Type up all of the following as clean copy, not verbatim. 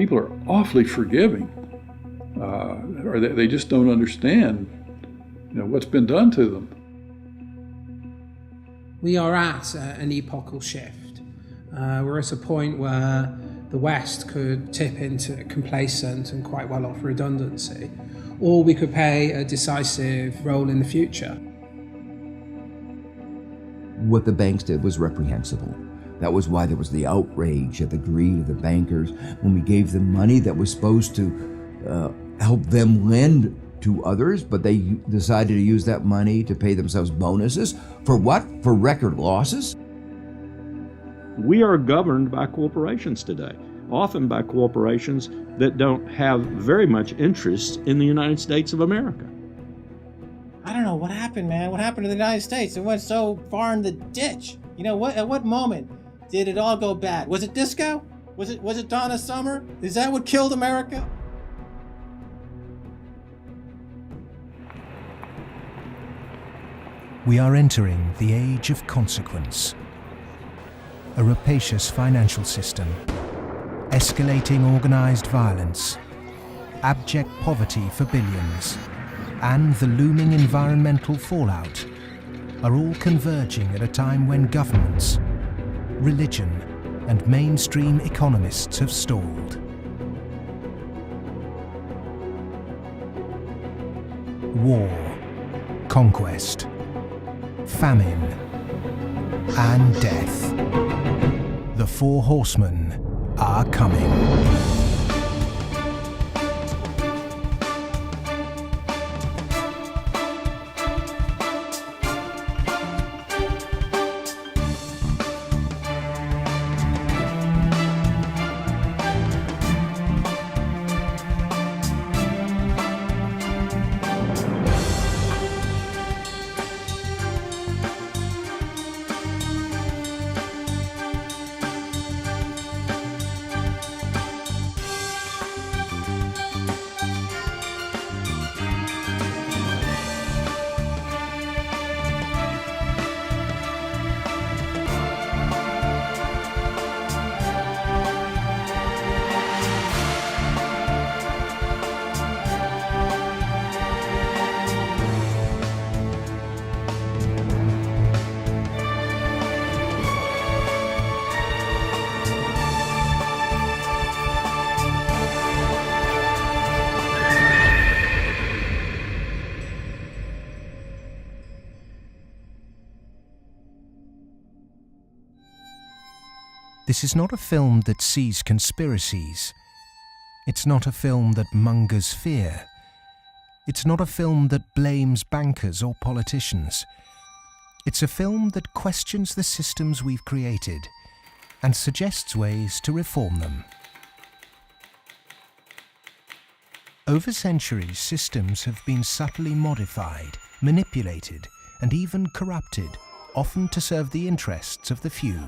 people are awfully forgiving, or they just don't understand, what's been done to them. We are at an epochal shift. We're at a point where the West could tip into complacent and quite well off redundancy, or we could play a decisive role in the future. What the banks did was reprehensible. That was why there was the outrage at the greed of the bankers when we gave them money that was supposed to help them lend to others, but they decided to use that money to pay themselves bonuses. For what? For record losses? We are governed by corporations today, often by corporations that don't have very much interest in the United States of America. I don't know what happened, man. What happened to the United States? It went so far in the ditch. At what moment did it all go bad? Was it disco? Was it Donna Summer? Is that what killed America? We are entering the age of consequence. A rapacious financial system, escalating organized violence, abject poverty for billions, and the looming environmental fallout are all converging at a time when governments, religion, and mainstream economists have stalled. War, conquest, famine, and death. The four horsemen are coming. This is not a film that sees conspiracies. It's not a film that mongers fear. It's not a film that blames bankers or politicians. It's a film that questions the systems we've created and suggests ways to reform them. Over centuries, systems have been subtly modified, manipulated, and even corrupted, often to serve the interests of the few.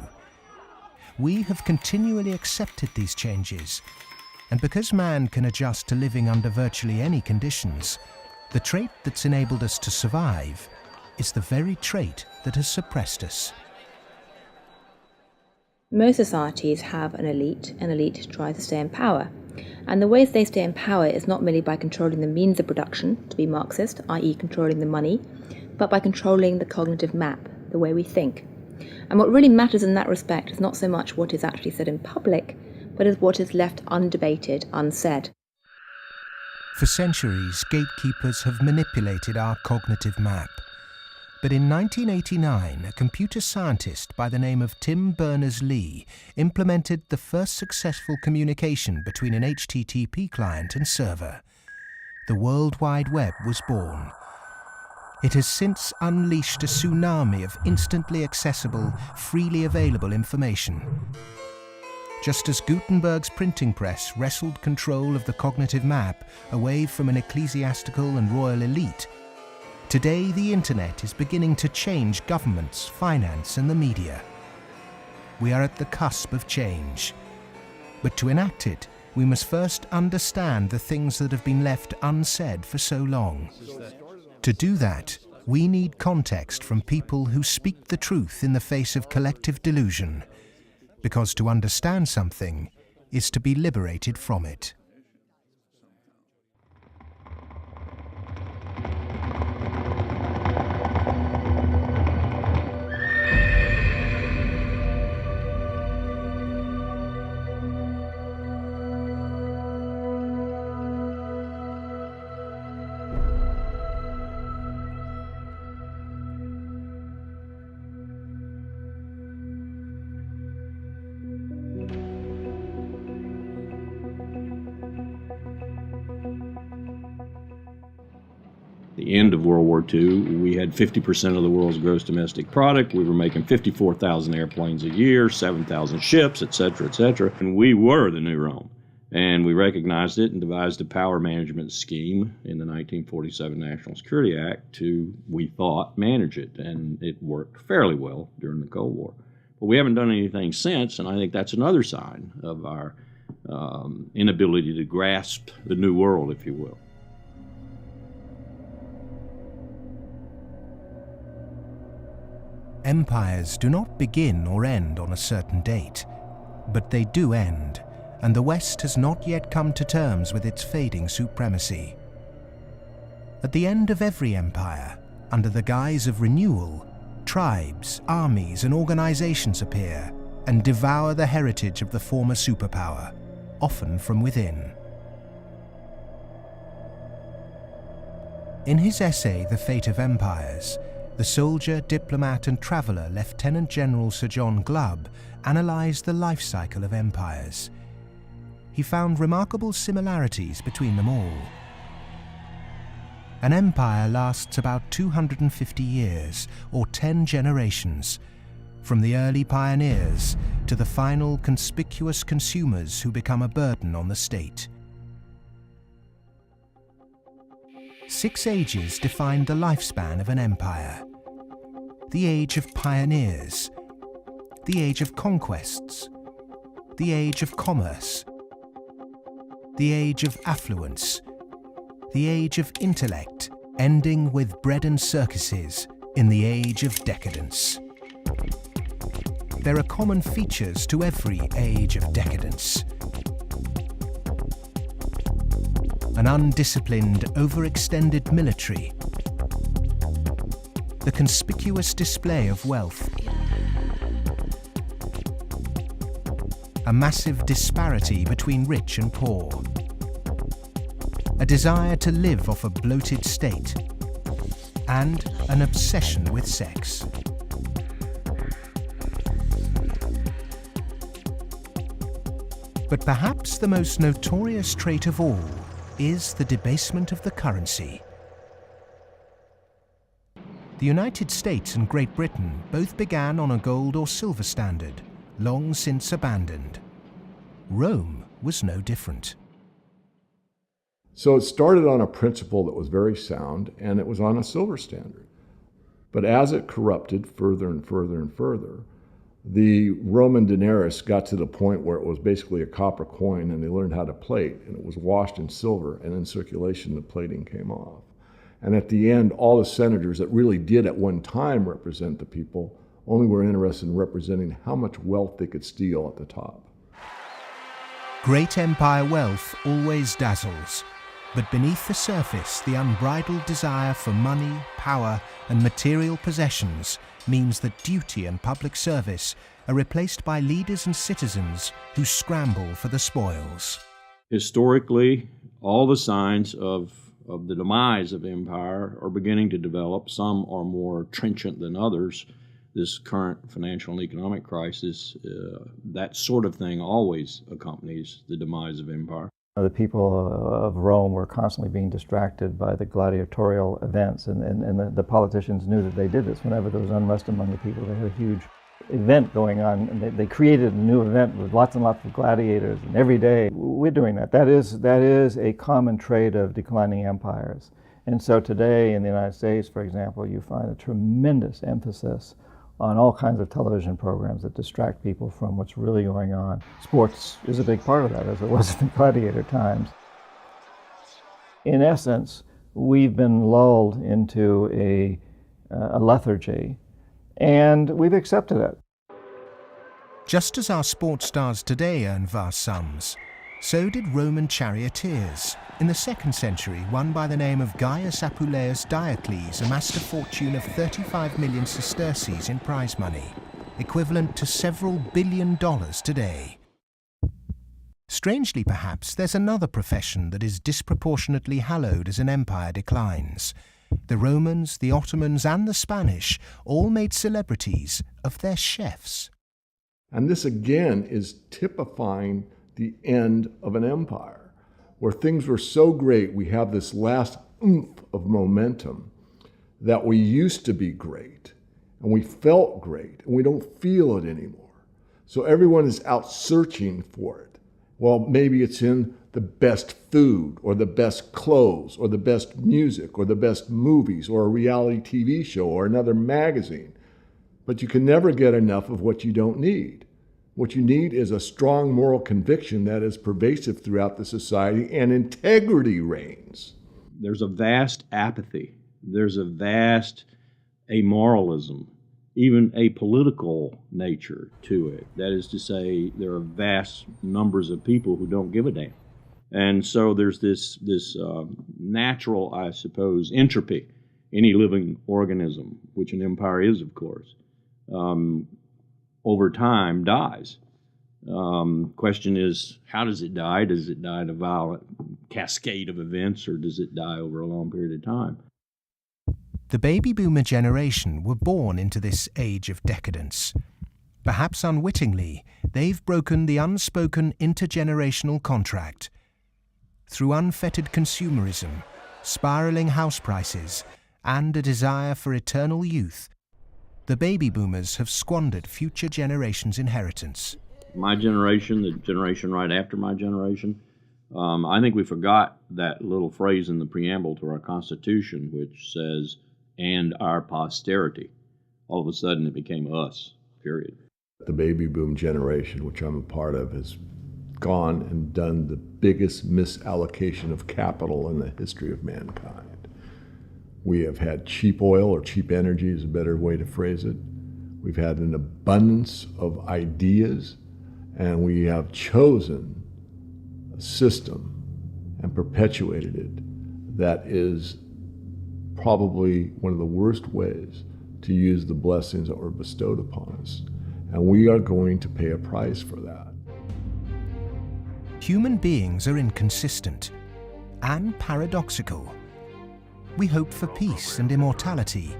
We have continually accepted these changes, and because man can adjust to living under virtually any conditions, the trait that's enabled us to survive is the very trait that has suppressed us. Most societies have an elite, and elite tries to stay in power. And the ways they stay in power is not merely by controlling the means of production, to be Marxist, i.e. controlling the money, but by controlling the cognitive map, the way we think. And what really matters in that respect is not so much what is actually said in public, but is what is left undebated, unsaid. For centuries, gatekeepers have manipulated our cognitive map. But in 1989, a computer scientist by the name of Tim Berners-Lee implemented the first successful communication between an HTTP client and server. The World Wide Web was born. It has since unleashed a tsunami of instantly accessible, freely available information. Just as Gutenberg's printing press wrestled control of the cognitive map away from an ecclesiastical and royal elite, today the internet is beginning to change governments, finance, and the media. We are at the cusp of change. But to enact it, we must first understand the things that have been left unsaid for so long. To do that, we need context from people who speak the truth in the face of collective delusion. Because to understand something, is to be liberated from it. The end of World War II, we had 50% of the world's gross domestic product. We were making 54,000 airplanes a year, 7,000 ships, et cetera, and we were the new Rome. And we recognized it and devised a power management scheme in the 1947 National Security Act to, we thought, manage it, and it worked fairly well during the Cold War. But we haven't done anything since, and I think that's another sign of our inability to grasp the new world, if you will. Empires do not begin or end on a certain date, but they do end, and the West has not yet come to terms with its fading supremacy. At the end of every empire, under the guise of renewal, tribes, armies, and organizations appear and devour the heritage of the former superpower, often from within. In his essay, The Fate of Empires, the soldier, diplomat, and traveller Lieutenant General Sir John Glubb analysed the life cycle of empires. He found remarkable similarities between them all. An empire lasts about 250 years, or 10 generations, from the early pioneers to the final conspicuous consumers who become a burden on the state. 6 ages defined the lifespan of an empire. The age of pioneers, the age of conquests, the age of commerce, the age of affluence, the age of intellect, ending with bread and circuses in the age of decadence. There are common features to every age of decadence. An undisciplined, overextended military, the conspicuous display of wealth, a massive disparity between rich and poor, a desire to live off a bloated state, and an obsession with sex. But perhaps the most notorious trait of all is the debasement of the currency. The United States and Great Britain both began on a gold or silver standard, long since abandoned. Rome was no different. So it started on a principle that was very sound, and it was on a silver standard. But as it corrupted further and further and further, the Roman denarius got to the point where it was basically a copper coin, and they learned how to plate, and it was washed in silver, and in circulation the plating came off. And at the end, all the senators that really did at one time represent the people only were interested in representing how much wealth they could steal at the top. Great empire wealth always dazzles, but beneath the surface, the unbridled desire for money, power, and material possessions means that duty and public service are replaced by leaders and citizens who scramble for the spoils. Historically, all the signs of the demise of empire are beginning to develop. Some are more trenchant than others. This current financial and economic crisis, that sort of thing always accompanies the demise of empire. The people of Rome were constantly being distracted by the gladiatorial events, and the politicians knew that they did this. Whenever there was unrest among the people, they had a huge event going on, and they created a new event with lots and lots of gladiators, and every day we're doing that. That is a common trait of declining empires. And so today in the United States, for example, you find a tremendous emphasis on all kinds of television programs that distract people from what's really going on. Sports is a big part of that, as it was in the gladiator times. In essence, we've been lulled into a lethargy, and we've accepted it. Just as our sports stars today earn vast sums, so did Roman charioteers. In the 2nd century, one by the name of Gaius Apuleius Diocles amassed a fortune of 35 million sesterces in prize money, equivalent to several $1 billion today. Strangely perhaps, there's another profession that is disproportionately hallowed as an empire declines. The Romans, the Ottomans and the Spanish all made celebrities of their chefs. And this again is typifying the end of an empire, where things were so great, we have this last oomph of momentum that we used to be great, and we felt great, and we don't feel it anymore. So everyone is out searching for it. Well, maybe it's in the best food, or the best clothes, or the best music, or the best movies, or a reality TV show, or another magazine. But you can never get enough of what you don't need. What you need is a strong moral conviction that is pervasive throughout the society, and integrity reigns. There's a vast apathy. There's a vast amoralism, even a political nature to it. That is to say, there are vast numbers of people who don't give a damn. And so there's this natural, I suppose, entropy, any living organism, which an empire is, of course, over time dies. Question is, how does it die? Does it die in a violent cascade of events, or does it die over a long period of time? The baby boomer generation were born into this age of decadence. Perhaps unwittingly, they've broken the unspoken intergenerational contract. Through unfettered consumerism, spiraling house prices, and a desire for eternal youth, the baby boomers have squandered future generations' inheritance. My generation, the generation right after my generation, I think we forgot that little phrase in the preamble to our Constitution, which says, "and our posterity." All of a sudden it became us, period. The baby boom generation, which I'm a part of, has gone and done the biggest misallocation of capital in the history of mankind. We have had cheap oil, or cheap energy is a better way to phrase it. We've had an abundance of ideas, and we have chosen a system and perpetuated it that is probably one of the worst ways to use the blessings that were bestowed upon us. And we are going to pay a price for that. Human beings are inconsistent and paradoxical. We hope for peace and immortality,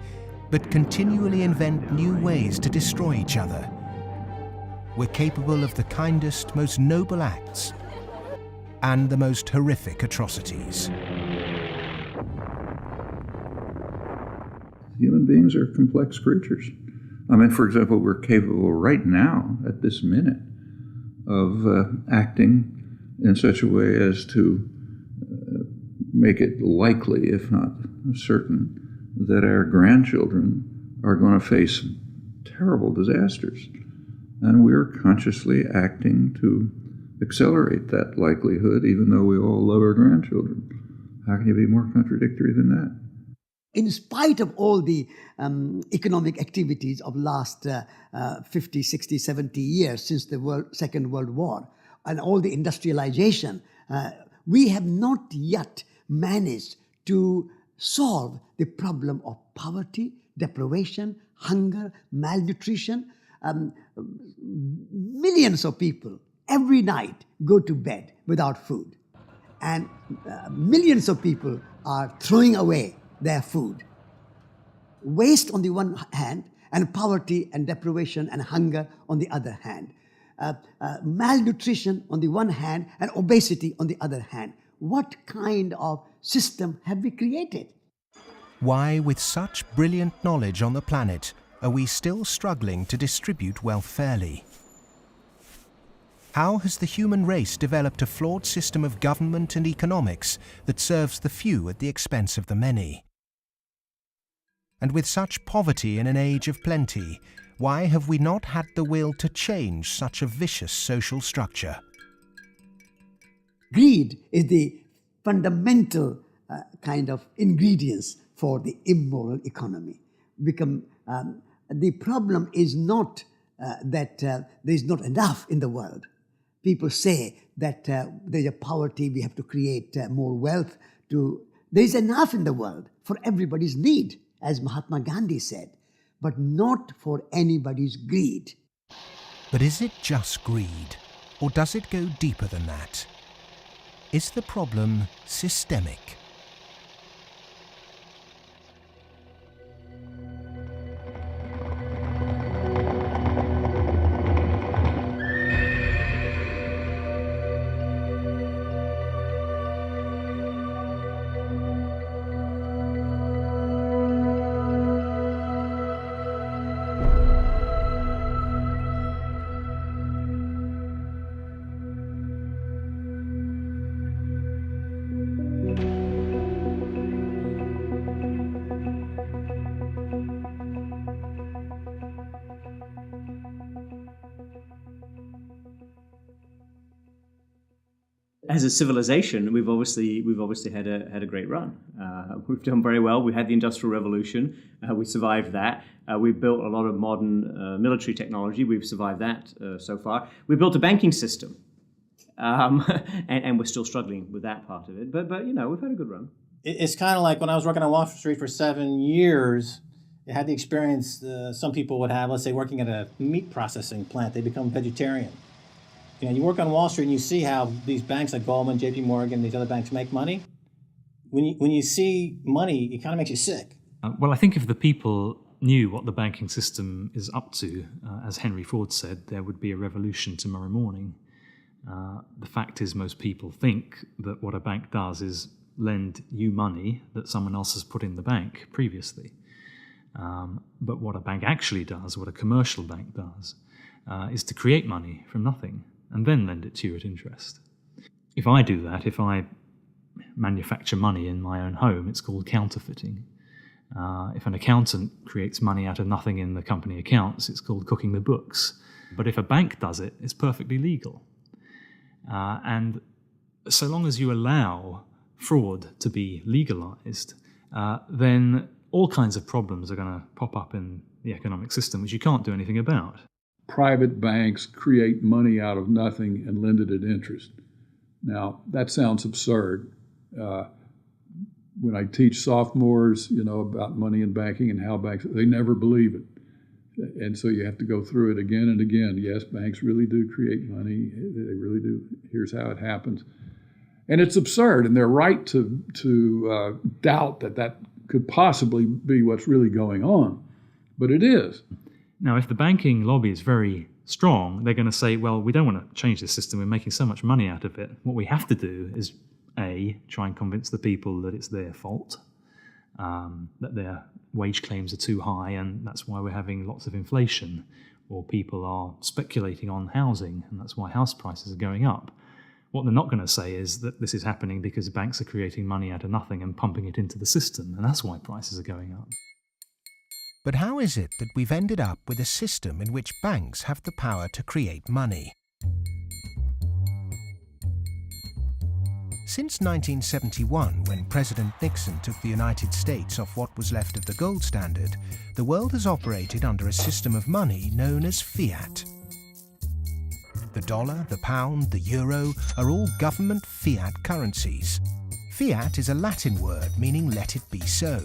but continually invent new ways to destroy each other. We're capable of the kindest, most noble acts and the most horrific atrocities. Human beings are complex creatures. I mean, for example, we're capable right now, at this minute, of acting in such a way as to make it likely, if not certain, that our grandchildren are going to face terrible disasters. And we're consciously acting to accelerate that likelihood, even though we all love our grandchildren. How can you be more contradictory than that? In spite of all the economic activities of last 50, 60, 70 years since the Second World War, and all the industrialization, we have not yet managed to solve the problem of poverty, deprivation, hunger, malnutrition. Millions of people every night go to bed without food. And millions of people are throwing away their food. Waste on the one hand, and poverty and deprivation and hunger on the other hand. Malnutrition on the one hand, and obesity on the other hand. What kind of system have we created? Why, with such brilliant knowledge on the planet, are we still struggling to distribute wealth fairly? How has the human race developed a flawed system of government and economics that serves the few at the expense of the many? And with such poverty in an age of plenty, why have we not had the will to change such a vicious social structure? Greed is the fundamental kind of ingredients for the immoral economy. The problem is not that there's not enough in the world. People say that there's a poverty, we have to create more wealth. There's enough in the world for everybody's need, as Mahatma Gandhi said, but not for anybody's greed. But is it just greed, or does it go deeper than that? Is the problem systemic? As a civilization, we've obviously had a great run. We've done very well. We had the Industrial Revolution. We survived that. We've built a lot of modern military technology. We've survived that so far. We built a banking system, and we're still struggling with that part of it. But we've had a good run. It's kind of like when I was working on Wall Street for 7 years. I had the experience some people would have. Let's say working at a meat processing plant, they become vegetarian. You work on Wall Street and you see how these banks like Goldman, J.P. Morgan, these other banks make money. When you see money, it kind of makes you sick. Well, I think if the people knew what the banking system is up to, as Henry Ford said, there would be a revolution tomorrow morning. The fact is, most people think that what a bank does is lend you money that someone else has put in the bank previously. But what a bank actually does, what a commercial bank does, is to create money from nothing and then lend it to you at interest. If I do that, if I manufacture money in my own home, it's called counterfeiting. If an accountant creates money out of nothing in the company accounts, it's called cooking the books. But if a bank does it, it's perfectly legal. And so long as you allow fraud to be legalized, then all kinds of problems are going to pop up in the economic system, which you can't do anything about. Private banks create money out of nothing and lend it at interest. Now, that sounds absurd. When I teach sophomores, about money in banking and how banks, they never believe it. And so you have to go through it again and again. Yes, banks really do create money. They really do. Here's how it happens. And it's absurd, and they're right to doubt that could possibly be what's really going on. But it is. Now, if the banking lobby is very strong, they're going to say, well, we don't want to change this system. We're making so much money out of it. What we have to do is, A, try and convince the people that it's their fault, that their wage claims are too high, and that's why we're having lots of inflation, or people are speculating on housing, and that's why house prices are going up. What they're not going to say is that this is happening because banks are creating money out of nothing and pumping it into the system, and that's why prices are going up. But how is it that we've ended up with a system in which banks have the power to create money? Since 1971, when President Nixon took the United States off what was left of the gold standard, the world has operated under a system of money known as fiat. The dollar, the pound, the euro are all government fiat currencies. Fiat is a Latin word meaning let it be so.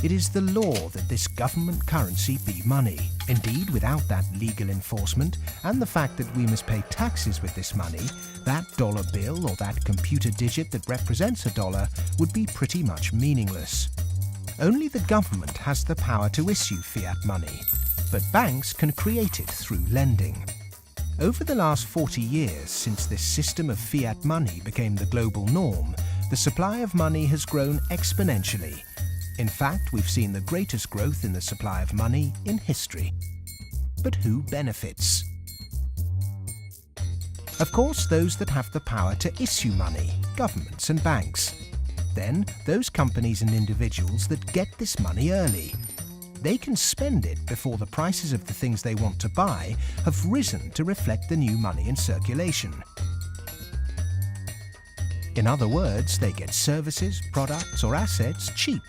It is the law that this government currency be money. Indeed, without that legal enforcement and the fact that we must pay taxes with this money, that dollar bill or that computer digit that represents a dollar would be pretty much meaningless. Only the government has the power to issue fiat money, but banks can create it through lending. Over the last 40 years, since this system of fiat money became the global norm, the supply of money has grown exponentially. In fact, we've seen the greatest growth in the supply of money in history. But who benefits? Of course, those that have the power to issue money, governments and banks. Then, those companies and individuals that get this money early. They can spend it before the prices of the things they want to buy have risen to reflect the new money in circulation. In other words, they get services, products or assets cheap.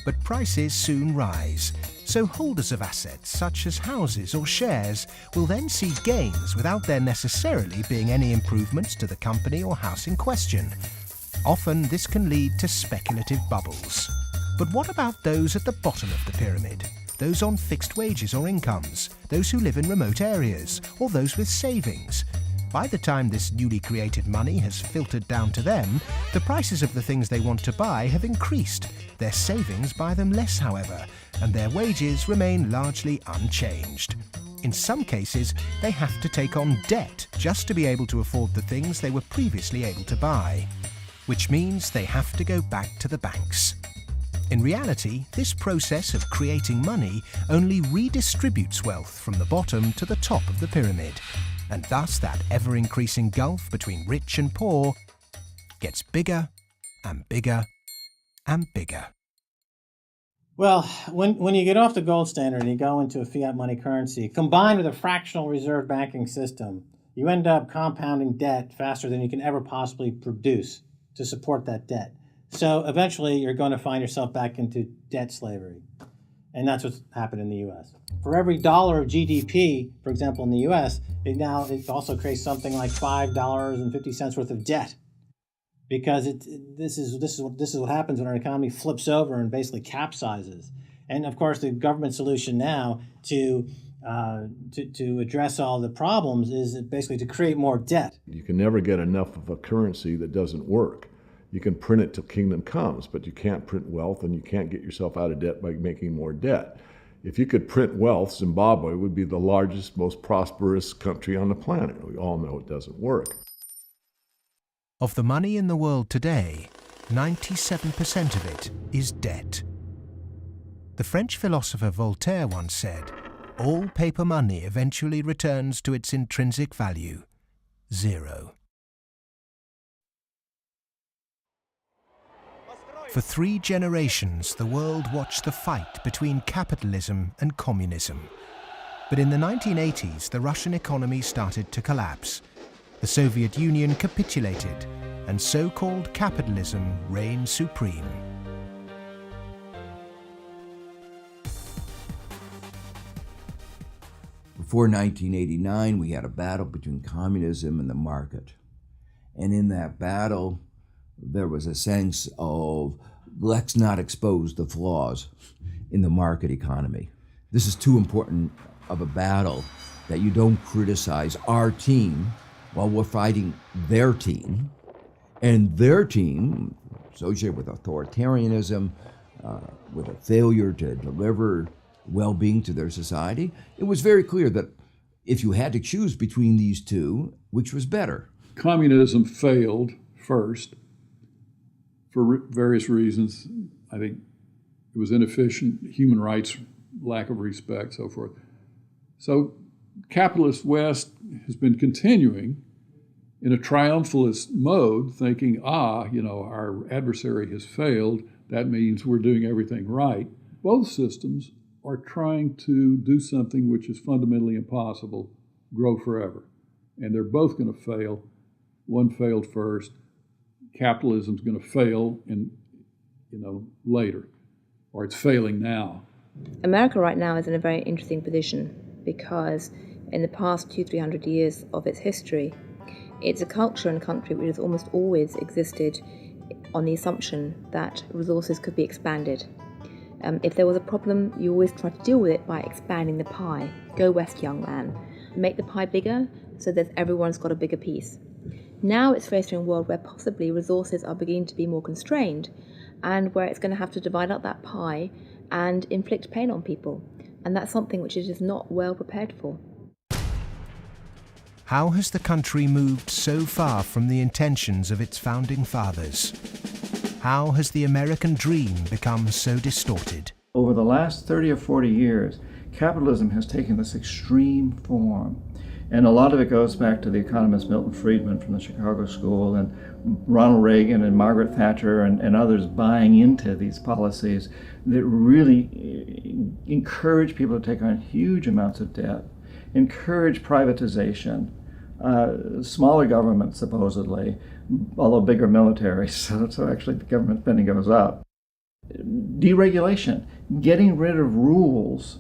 But prices soon rise, So holders of assets such as houses or shares will then see gains without there necessarily being any improvements to the company or house in question. Often this can lead to speculative bubbles. But what about those at the bottom of the pyramid? Those on fixed wages or incomes, those who live in remote areas, or those with savings? By the time this newly created money has filtered down to them, the prices of the things they want to buy have increased. Their savings buy them less, however, and their wages remain largely unchanged. In some cases, they have to take on debt just to be able to afford the things they were previously able to buy, which means they have to go back to the banks. In reality, this process of creating money only redistributes wealth from the bottom to the top of the pyramid, and thus that ever-increasing gulf between rich and poor gets bigger and bigger and bigger. Well, when you get off the gold standard and you go into a fiat money currency, combined with a fractional reserve banking system, you end up compounding debt faster than you can ever possibly produce to support that debt. So eventually you're going to find yourself back into debt slavery. And that's what's happened in the U.S. For every dollar of GDP, for example, in the U.S., it also creates something like $5.50 worth of debt. Because this is what happens when our economy flips over and basically capsizes. And of course, the government solution now to address all the problems is basically to create more debt. You can never get enough of a currency that doesn't work. You can print it till kingdom comes, but you can't print wealth, and you can't get yourself out of debt by making more debt. If you could print wealth, Zimbabwe would be the largest, most prosperous country on the planet. We all know it doesn't work. Of the money in the world today, 97% of it is debt. The French philosopher Voltaire once said, "All paper money eventually returns to its intrinsic value, zero." For 3 generations, the world watched the fight between capitalism and communism. But in the 1980s, the Russian economy started to collapse. The Soviet Union capitulated, and so-called capitalism reigned supreme. Before 1989, we had a battle between communism and the market. And in that battle, there was a sense of, let's not expose the flaws in the market economy. This is too important of a battle that you don't criticize our team while we're fighting their team. And their team, associated with authoritarianism, with a failure to deliver well-being to their society, it was very clear that if you had to choose between these two, which was better? Communism failed first for various reasons. I think it was inefficient, human rights, lack of respect, so forth. So capitalist West has been continuing in a triumphalist mode, thinking, our adversary has failed. That means we're doing everything right. Both systems are trying to do something which is fundamentally impossible, grow forever. And they're both going to fail. One failed first. Capitalism's going to fail later, or it's failing now. America right now is in a very interesting position because in the past 200-300 years of its history, it's a culture and country which has almost always existed on the assumption that resources could be expanded. If there was a problem, you always try to deal with it by expanding the pie. Go west, young man. Make the pie bigger so that everyone's got a bigger piece. Now it's facing a world where possibly resources are beginning to be more constrained and where it's going to have to divide up that pie and inflict pain on people. And that's something which it is not well prepared for. How has the country moved so far from the intentions of its founding fathers? How has the American dream become so distorted? Over the last 30 or 40 years, capitalism has taken this extreme form. And a lot of it goes back to the economist Milton Friedman from the Chicago School and Ronald Reagan and Margaret Thatcher and others buying into these policies that really encourage people to take on huge amounts of debt, encourage privatization, smaller government supposedly, although bigger military, so actually the government spending goes up. Deregulation. getting rid of rules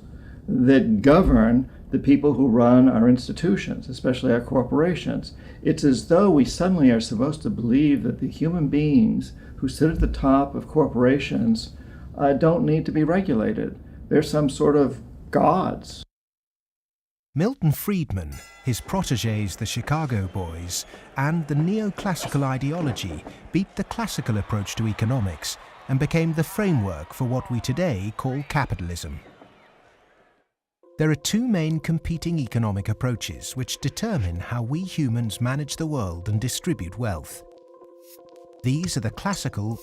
that govern the people who run our institutions, especially our corporations. It's as though we suddenly are supposed to believe that the human beings who sit at the top of corporations don't need to be regulated. They're some sort of gods. Milton Friedman, his protégés the Chicago Boys, and the neoclassical ideology beat the classical approach to economics and became the framework for what we today call capitalism. There are two main competing economic approaches which determine how we humans manage the world and distribute wealth. These are the classical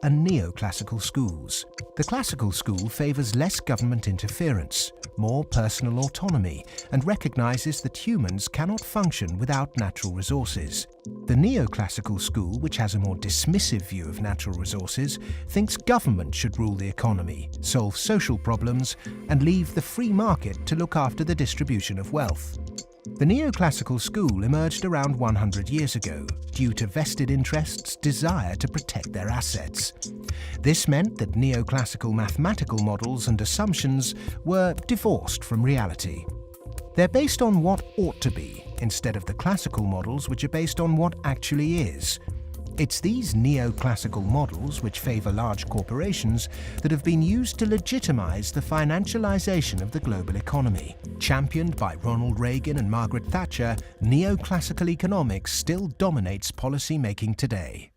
and neoclassical schools. The classical school favours less government interference, more personal autonomy, and recognises that humans cannot function without natural resources. The neoclassical school, which has a more dismissive view of natural resources, thinks government should rule the economy, solve social problems, and leave the free market to look after the distribution of wealth. The neoclassical school emerged around 100 years ago due to vested interests' desire to protect their assets. This meant that neoclassical mathematical models and assumptions were divorced from reality. They're based on what ought to be, instead of the classical models which are based on what actually is. It's these neoclassical models, which favour large corporations, that have been used to legitimise the financialisation of the global economy. Championed by Ronald Reagan and Margaret Thatcher, neoclassical economics still dominates policy-making today.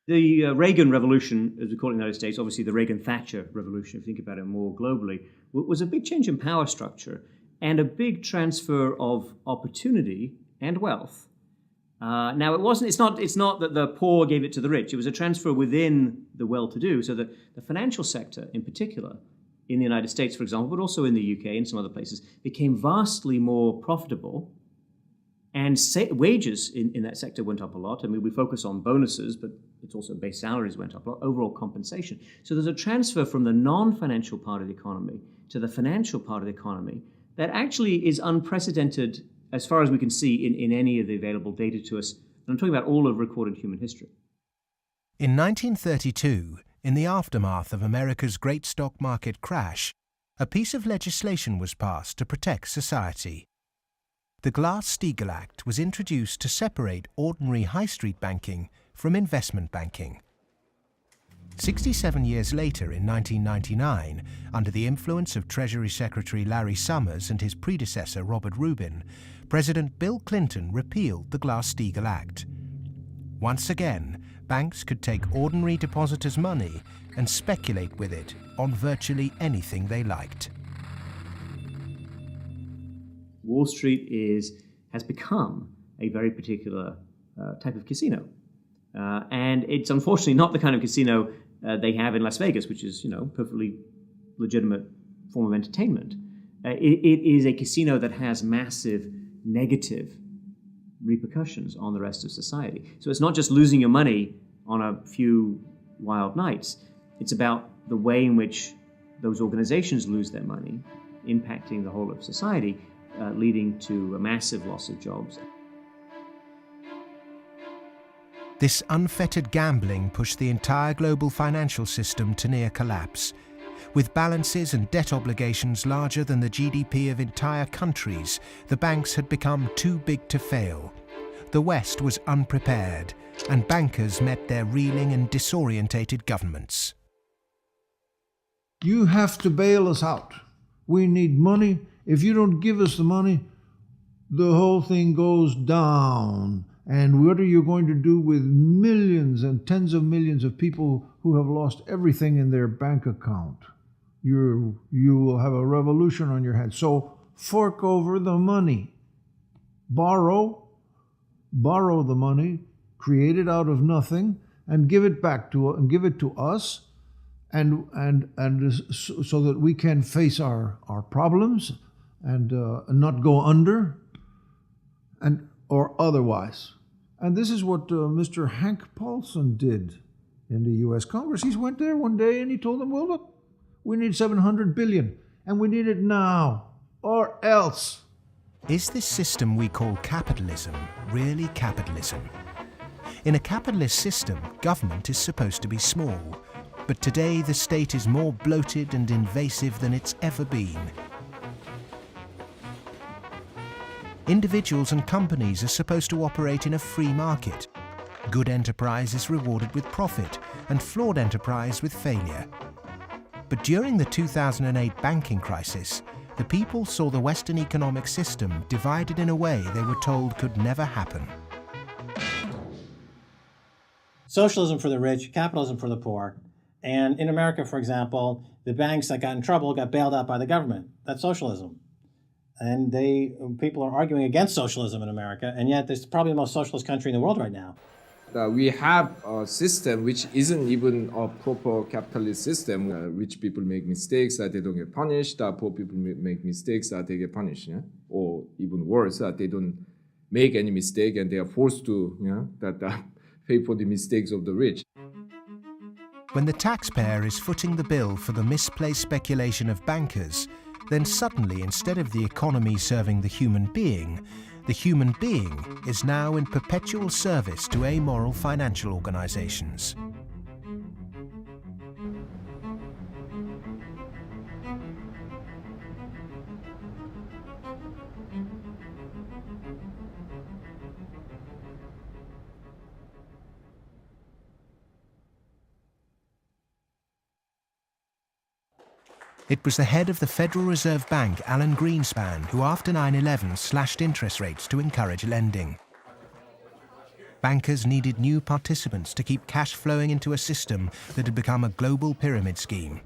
The Reagan Revolution, as we call it in the United States, obviously the Reagan-Thatcher Revolution, if you think about it more globally, was a big change in power structure and a big transfer of opportunity and wealth. Now, it's not that the poor gave it to the rich. It was a transfer within the well-to-do, so that the financial sector in particular, in the United States, for example, but also in the UK and some other places, became vastly more profitable, and wages in that sector went up a lot. I mean, we focus on bonuses, but it's also base salaries went up a lot, overall compensation. So there's a transfer from the non-financial part of the economy to the financial part of the economy that actually is unprecedented as far as we can see in any of the available data to us. And I'm talking about all of recorded human history. In 1932, in the aftermath of America's great stock market crash, a piece of legislation was passed to protect society. The Glass-Steagall Act was introduced to separate ordinary high street banking from investment banking. 67 years later, in 1999, under the influence of Treasury Secretary Larry Summers and his predecessor Robert Rubin, President Bill Clinton repealed the Glass-Steagall Act. Once again, banks could take ordinary depositors' money and speculate with it on virtually anything they liked. Wall Street has become a very particular type of casino. And it's unfortunately not the kind of casino they have in Las Vegas, which is, perfectly legitimate form of entertainment. It is a casino that has massive negative repercussions on the rest of society. So it's not just losing your money on a few wild nights. It's about the way in which those organizations lose their money, impacting the whole of society, leading to a massive loss of jobs. This unfettered gambling pushed the entire global financial system to near collapse. With balances and debt obligations larger than the GDP of entire countries, the banks had become too big to fail. The West was unprepared, and bankers met their reeling and disorientated governments. You have to bail us out. We need money. If you don't give us the money, the whole thing goes down. And what are you going to do with millions and tens of millions of people who have lost everything in their bank account? You will have a revolution on your hands. So fork over the money. Borrow the money, create it out of nothing, and give it back to us, and so that we can face our problems and not go under, or otherwise. And this is what Mr. Hank Paulson did in the U.S. Congress. He went there one day and he told them, well, look, we need $700 billion, and we need it now, or else. Is this system we call capitalism really capitalism? In a capitalist system, government is supposed to be small. But today the state is more bloated and invasive than it's ever been. Individuals and companies are supposed to operate in a free market. Good enterprise is rewarded with profit, and flawed enterprise with failure. But during the 2008 banking crisis, the people saw the Western economic system divided in a way they were told could never happen. Socialism for the rich, capitalism for the poor. And in America, for example, the banks that got in trouble got bailed out by the government. That's socialism. And people are arguing against socialism in America, and yet it's probably the most socialist country in the world right now. We have a system which isn't even a proper capitalist system. Rich people make mistakes that they don't get punished. Poor people make mistakes that they get punished. Yeah? Or even worse, that they don't make any mistake and they are forced to pay for the mistakes of the rich. When the taxpayer is footing the bill for the misplaced speculation of bankers, then suddenly, instead of the economy serving the human being is now in perpetual service to amoral financial organizations. It was the head of the Federal Reserve Bank, Alan Greenspan, who after 9/11 slashed interest rates to encourage lending. Bankers needed new participants to keep cash flowing into a system that had become a global pyramid scheme.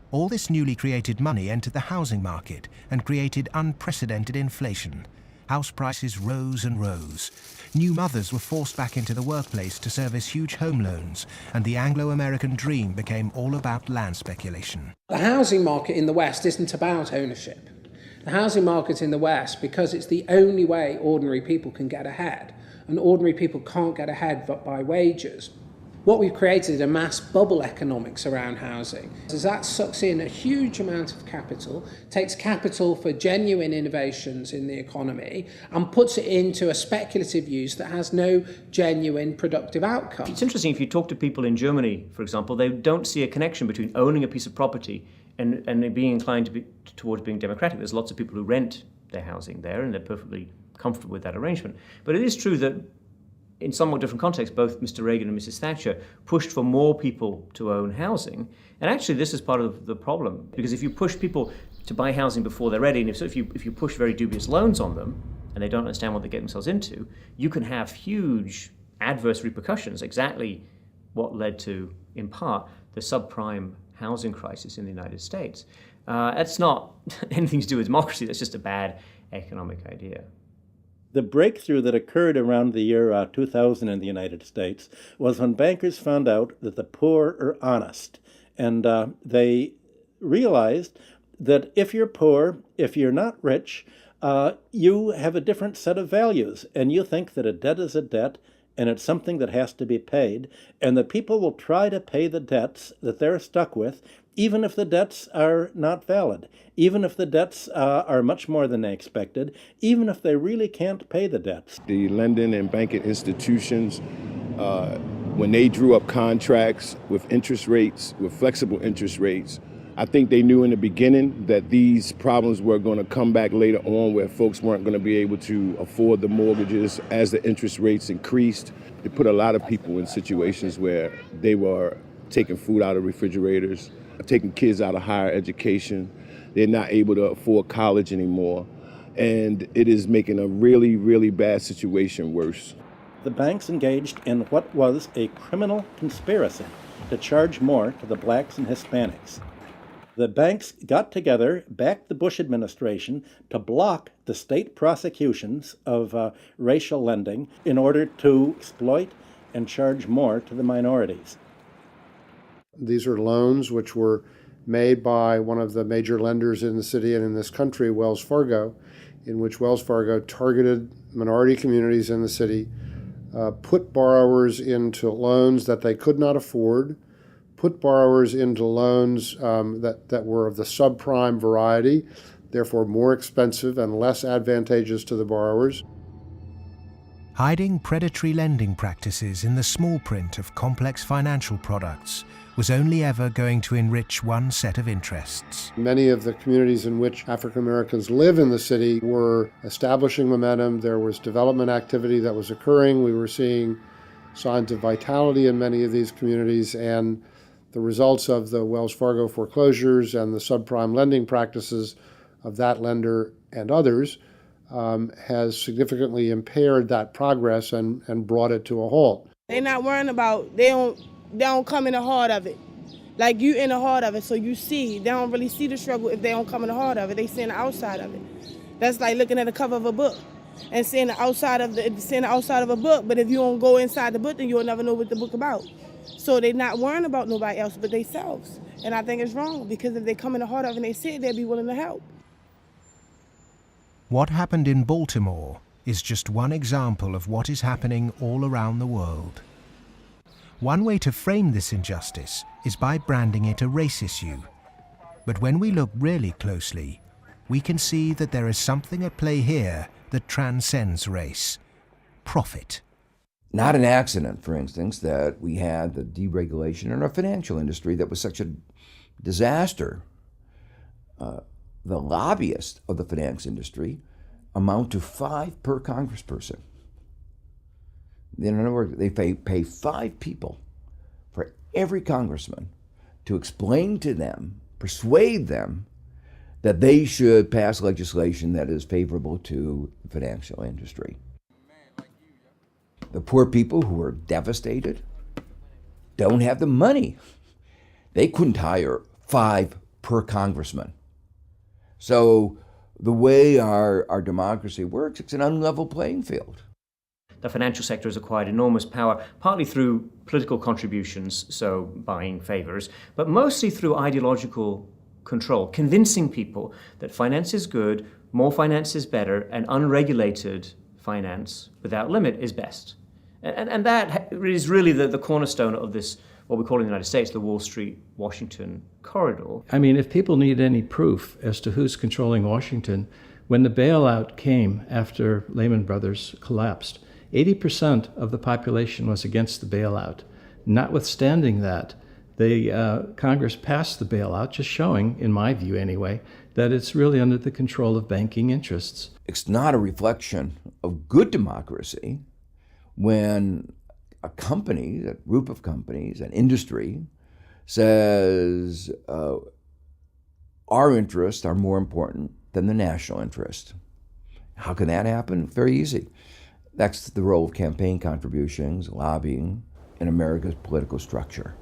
All this newly created money entered the housing market and created unprecedented inflation. House prices rose and rose. New mothers were forced back into the workplace to service huge home loans, and the Anglo-American dream became all about land speculation. The housing market in the West isn't about ownership. The housing market in the West, because it's the only way ordinary people can get ahead, and ordinary people can't get ahead but by wages. What we've created is a mass bubble economics around housing. As that sucks in a huge amount of capital, takes capital for genuine innovations in the economy, and puts it into a speculative use that has no genuine productive outcome. It's interesting, if you talk to people in Germany, for example, they don't see a connection between owning a piece of property and being inclined towards being democratic. There's lots of people who rent their housing there, and they're perfectly comfortable with that arrangement. But it is true that in somewhat different contexts, both Mr. Reagan and Mrs. Thatcher pushed for more people to own housing. And actually, this is part of the problem, because if you push people to buy housing before they're ready, and if you push very dubious loans on them, and they don't understand what they get themselves into, you can have huge adverse repercussions, exactly what led to, in part, the subprime housing crisis in the United States. That's not anything to do with democracy, that's just a bad economic idea. The breakthrough that occurred around the year 2000 in the United States was when bankers found out that the poor are honest. And they realized that if you're poor, if you're not rich, you have a different set of values. And you think that a debt is a debt, and it's something that has to be paid. And that people will try to pay the debts that they're stuck with, even if the debts are not valid, even if the debts are much more than they expected, even if they really can't pay the debts. The lending and banking institutions, when they drew up contracts with interest rates, with flexible interest rates, I think they knew in the beginning that these problems were going to come back later on, where folks weren't going to be able to afford the mortgages as the interest rates increased. It put a lot of people in situations where they were taking food out of refrigerators, taking kids out of higher education. They're not able to afford college anymore. And it is making a really, really bad situation worse. The banks engaged in what was a criminal conspiracy to charge more to the blacks and Hispanics. The banks got together, backed the Bush administration to block the state prosecutions of racial lending in order to exploit and charge more to the minorities. These are loans which were made by one of the major lenders in the city and in this country, Wells Fargo, in which Wells Fargo targeted minority communities in the city, put borrowers into loans that they could not afford, put borrowers into loans that were of the subprime variety, therefore more expensive and less advantageous to the borrowers. Hiding predatory lending practices in the small print of complex financial products was only ever going to enrich one set of interests. Many of the communities in which African Americans live in the city were establishing momentum. There was development activity that was occurring. We were seeing signs of vitality in many of these communities, and the results of the Wells Fargo foreclosures and the subprime lending practices of that lender and others has significantly impaired that progress and brought it to a halt. They're not worrying about, they don't come in the heart of it. Like, you in the heart of it, so you see. They don't really see the struggle if they don't come in the heart of it. They see the outside of it. That's like looking at the cover of a book and seeing the outside of a book, but if you don't go inside the book, then you'll never know what the book about. So they're not worrying about nobody else but themselves. And I think it's wrong, because if they come in the heart of it and they see it, they'll be willing to help. What happened in Baltimore is just one example of what is happening all around the world. One way to frame this injustice is by branding it a race issue. But when we look really closely, we can see that there is something at play here that transcends race: profit. Not an accident, for instance, that we had the deregulation in our financial industry that was such a disaster. The lobbyists of the finance industry amount to 5 per congressperson. In other words, they pay 5 people for every congressman to explain to them, persuade them, that they should pass legislation that is favorable to the financial industry. The poor people who are devastated don't have the money. They couldn't hire 5 per congressman. So the way our democracy works, it's an unlevel playing field. The financial sector has acquired enormous power, partly through political contributions, so buying favors, but mostly through ideological control, convincing people that finance is good, more finance is better, and unregulated finance without limit is best. And that is really the cornerstone of this, what we call in the United States, the Wall Street-Washington corridor. I mean, if people need any proof as to who's controlling Washington, when the bailout came after Lehman Brothers collapsed, 80% of the population was against the bailout. Notwithstanding that, Congress passed the bailout, just showing, in my view anyway, that it's really under the control of banking interests. It's not a reflection of good democracy when a company, a group of companies, an industry, says our interests are more important than the national interest. How can that happen? Very easy. That's the role of campaign contributions, lobbying, in America's political structure.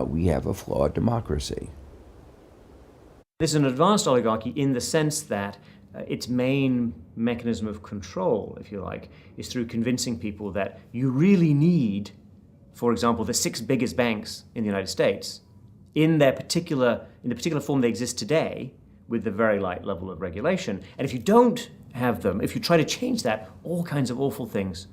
We have a flawed democracy. This is an advanced oligarchy in the sense that its main mechanism of control, if you like, is through convincing people that you really need, for example, the 6 biggest banks in the United States in the particular form they exist today, with the very light level of regulation. And if you don't have them, if you try to change that, all kinds of awful things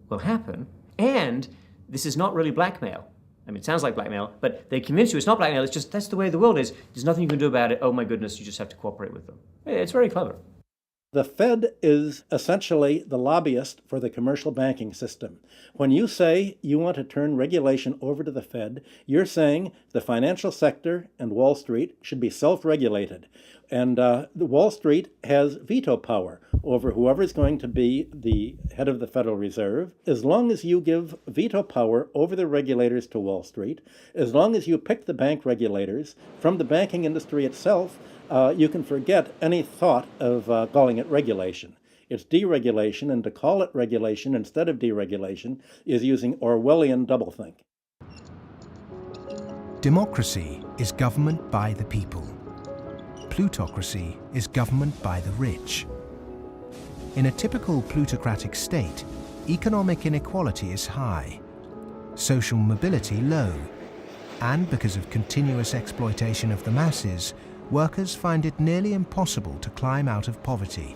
will happen. And this is not really blackmail. I mean, it sounds like blackmail, but they convince you it's not blackmail, it's just that's the way the world is. There's nothing you can do about it. Oh my goodness, you just have to cooperate with them. It's very clever. The Fed is essentially the lobbyist for the commercial banking system. When you say you want to turn regulation over to the Fed, you're saying the financial sector and Wall Street should be self-regulated. And the Wall Street has veto power over whoever is going to be the head of the Federal Reserve. As long as you give veto power over the regulators to Wall Street, as long as you pick the bank regulators from the banking industry itself, you can forget any thought of calling it regulation. It's deregulation, and to call it regulation instead of deregulation is using Orwellian doublethink. Democracy is government by the people. Plutocracy is government by the rich. In a typical plutocratic state, economic inequality is high, social mobility low, and because of continuous exploitation of the masses, workers find it nearly impossible to climb out of poverty.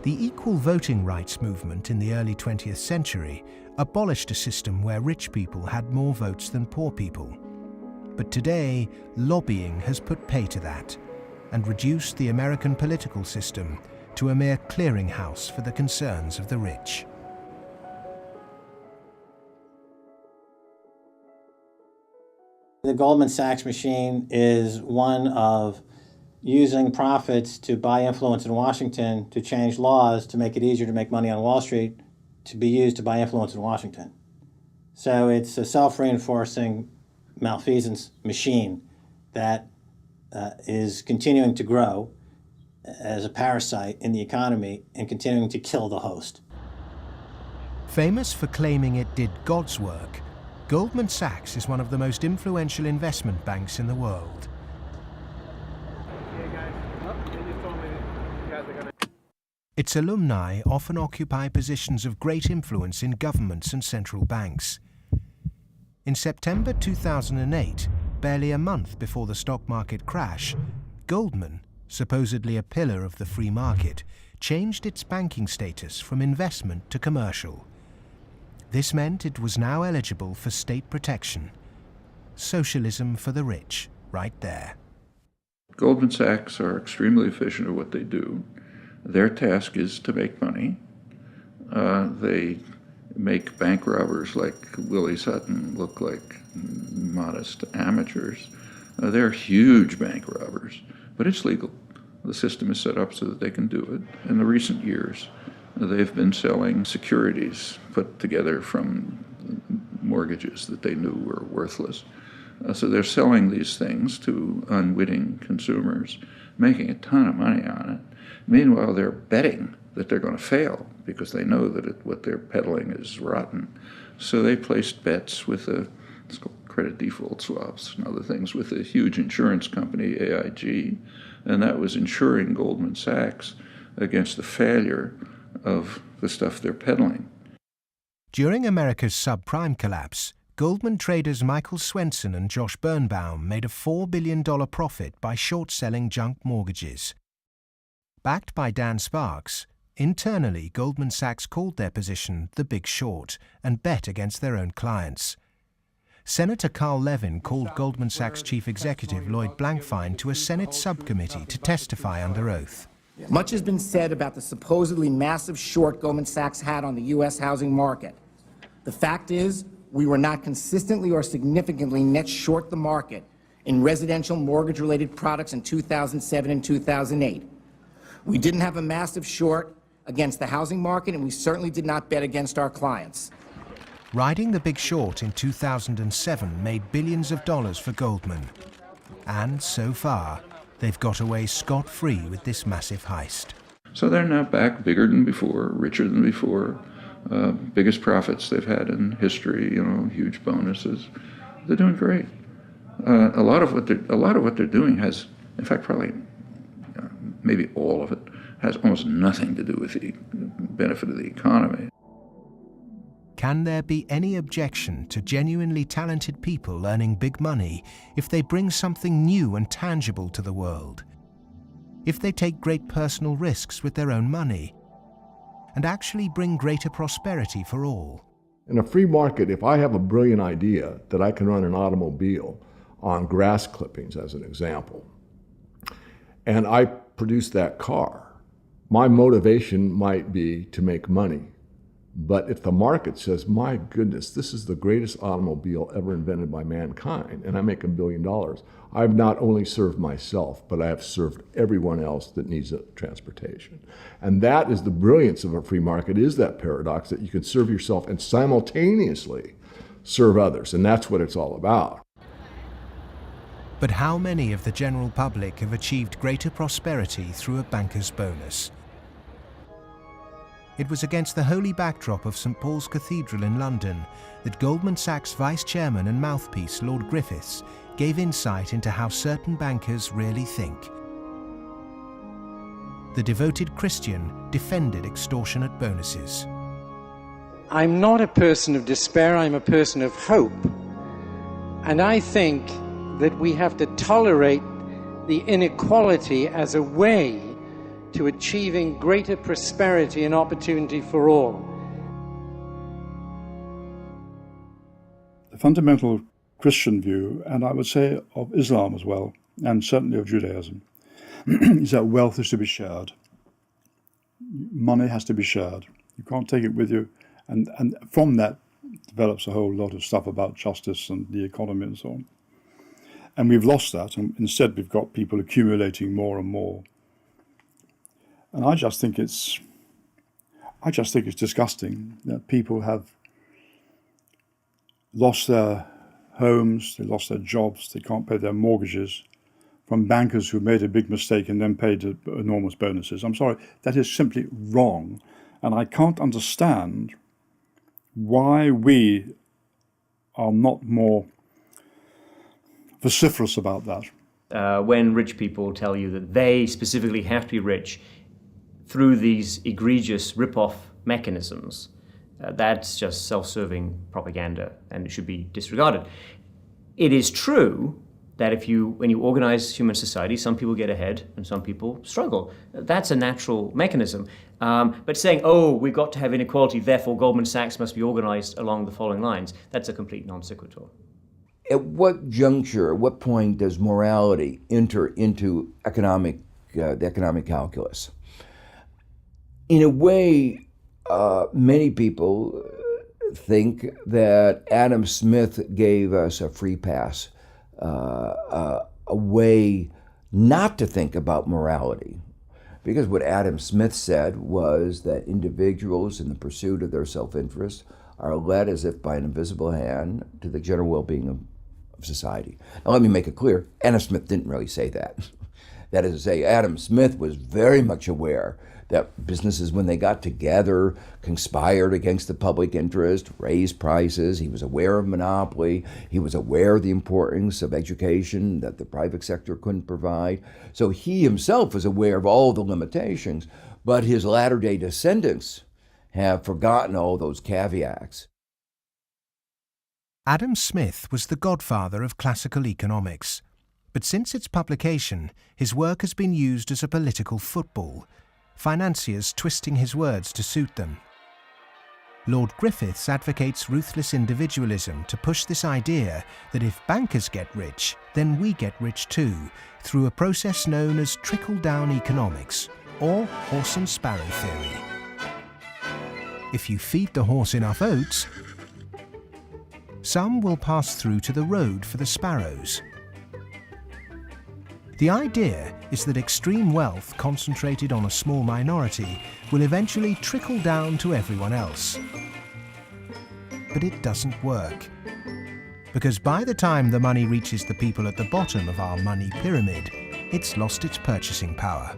The equal voting rights movement in the early 20th century abolished a system where rich people had more votes than poor people. But today, lobbying has put pay to that and reduced the American political system to a mere clearinghouse for the concerns of the rich. The Goldman Sachs machine is one of using profits to buy influence in Washington, to change laws, to make it easier to make money on Wall Street, to be used to buy influence in Washington. So it's a self-reinforcing malfeasance machine that is continuing to grow as a parasite in the economy and continuing to kill the host. Famous for claiming it did God's work, Goldman Sachs is one of the most influential investment banks in the world. Its alumni often occupy positions of great influence in governments and central banks. In September 2008, barely a month before the stock market crash, Goldman, supposedly a pillar of the free market, changed its banking status from investment to commercial. This meant it was now eligible for state protection. Socialism for the rich, right there. Goldman Sachs are extremely efficient at what they do. Their task is to make money. They make bank robbers like Willie Sutton look like modest amateurs. They're huge bank robbers, but it's legal. The system is set up so that they can do it. In the recent years, they've been selling securities put together from mortgages that they knew were worthless. So they're selling these things to unwitting consumers, making a ton of money on it. Meanwhile, they're betting that they're going to fail because they know that what they're peddling is rotten. So they placed bets with it's called credit default swaps and other things with a huge insurance company, AIG, and that was insuring Goldman Sachs against the failure of the stuff they're peddling. During America's subprime collapse, Goldman traders Michael Swenson and Josh Birnbaum made a $4 billion profit by short-selling junk mortgages. Backed by Dan Sparks, internally Goldman Sachs called their position the Big Short and bet against their own clients. Senator Carl Levin called Goldman Sachs chief executive Lloyd Blankfein to a Senate subcommittee to testify under oath. Much has been said about the supposedly massive short Goldman Sachs had on the U.S. housing market. The fact is, we were not consistently or significantly net short the market in residential mortgage-related products in 2007 and 2008. We didn't have a massive short against the housing market, and we certainly did not bet against our clients. Riding the Big Short in 2007 made billions of dollars for Goldman. And so far, they've got away scot-free with this massive heist. So they're now back bigger than before, richer than before, biggest profits they've had in history, huge bonuses. They're doing great. A lot of what they're doing has, in fact, probably maybe all of it, has almost nothing to do with the benefit of the economy. Can there be any objection to genuinely talented people earning big money if they bring something new and tangible to the world? If they take great personal risks with their own money and actually bring greater prosperity for all? In a free market, if I have a brilliant idea that I can run an automobile on grass clippings, as an example, and I produce that car, my motivation might be to make money. But if the market says, my goodness, this is the greatest automobile ever invented by mankind, and I make $1 billion, I've not only served myself, but I have served everyone else that needs transportation. And that is the brilliance of a free market, is that paradox that you can serve yourself and simultaneously serve others. And that's what it's all about. But how many of the general public have achieved greater prosperity through a banker's bonus? It was against the holy backdrop of St. Paul's Cathedral in London that Goldman Sachs vice chairman and mouthpiece Lord Griffiths gave insight into how certain bankers really think. The devoted Christian defended extortionate bonuses. I'm not a person of despair, I'm a person of hope. And I think that we have to tolerate the inequality as a way to achieving greater prosperity and opportunity for all. The fundamental Christian view, and I would say of Islam as well, and certainly of Judaism, is that wealth is to be shared. money has to be shared. You can't take it with you. And from that develops a whole lot of stuff about justice and the economy and so on. And we've lost that, and instead we've got people accumulating more and more. And I just think it's disgusting that people have lost their homes, they lost their jobs, they can't pay their mortgages from bankers who made a big mistake and then paid enormous bonuses. I'm sorry, that is simply wrong. And I can't understand why we are not more vociferous about that. When rich people tell you that they specifically have to be rich through these egregious rip-off mechanisms, that's just self-serving propaganda and it should be disregarded. It is true that when you organize human society, some people get ahead and some people struggle. That's a natural mechanism. But saying, we've got to have inequality, therefore Goldman Sachs must be organized along the following lines, that's a complete non sequitur. At what juncture, at what point does morality enter into the economic calculus? In a way, many people think that Adam Smith gave us a free pass, a way not to think about morality. Because what Adam Smith said was that individuals in the pursuit of their self-interest are led as if by an invisible hand to the general well-being of society. Now let me make it clear, Adam Smith didn't really say that. That is to say, Adam Smith was very much aware that businesses, when they got together, conspired against the public interest, raised prices. He was aware of monopoly. He was aware of the importance of education that the private sector couldn't provide. So he himself was aware of all the limitations, but his latter-day descendants have forgotten all those caveats. Adam Smith was the godfather of classical economics, but since its publication, his work has been used as a political football, financiers twisting his words to suit them. Lord Griffiths advocates ruthless individualism to push this idea that if bankers get rich, then we get rich too, through a process known as trickle-down economics, or horse and sparrow theory. If you feed the horse enough oats, some will pass through to the road for the sparrows. The idea is that extreme wealth concentrated on a small minority will eventually trickle down to everyone else. But it doesn't work. Because by the time the money reaches the people at the bottom of our money pyramid, it's lost its purchasing power.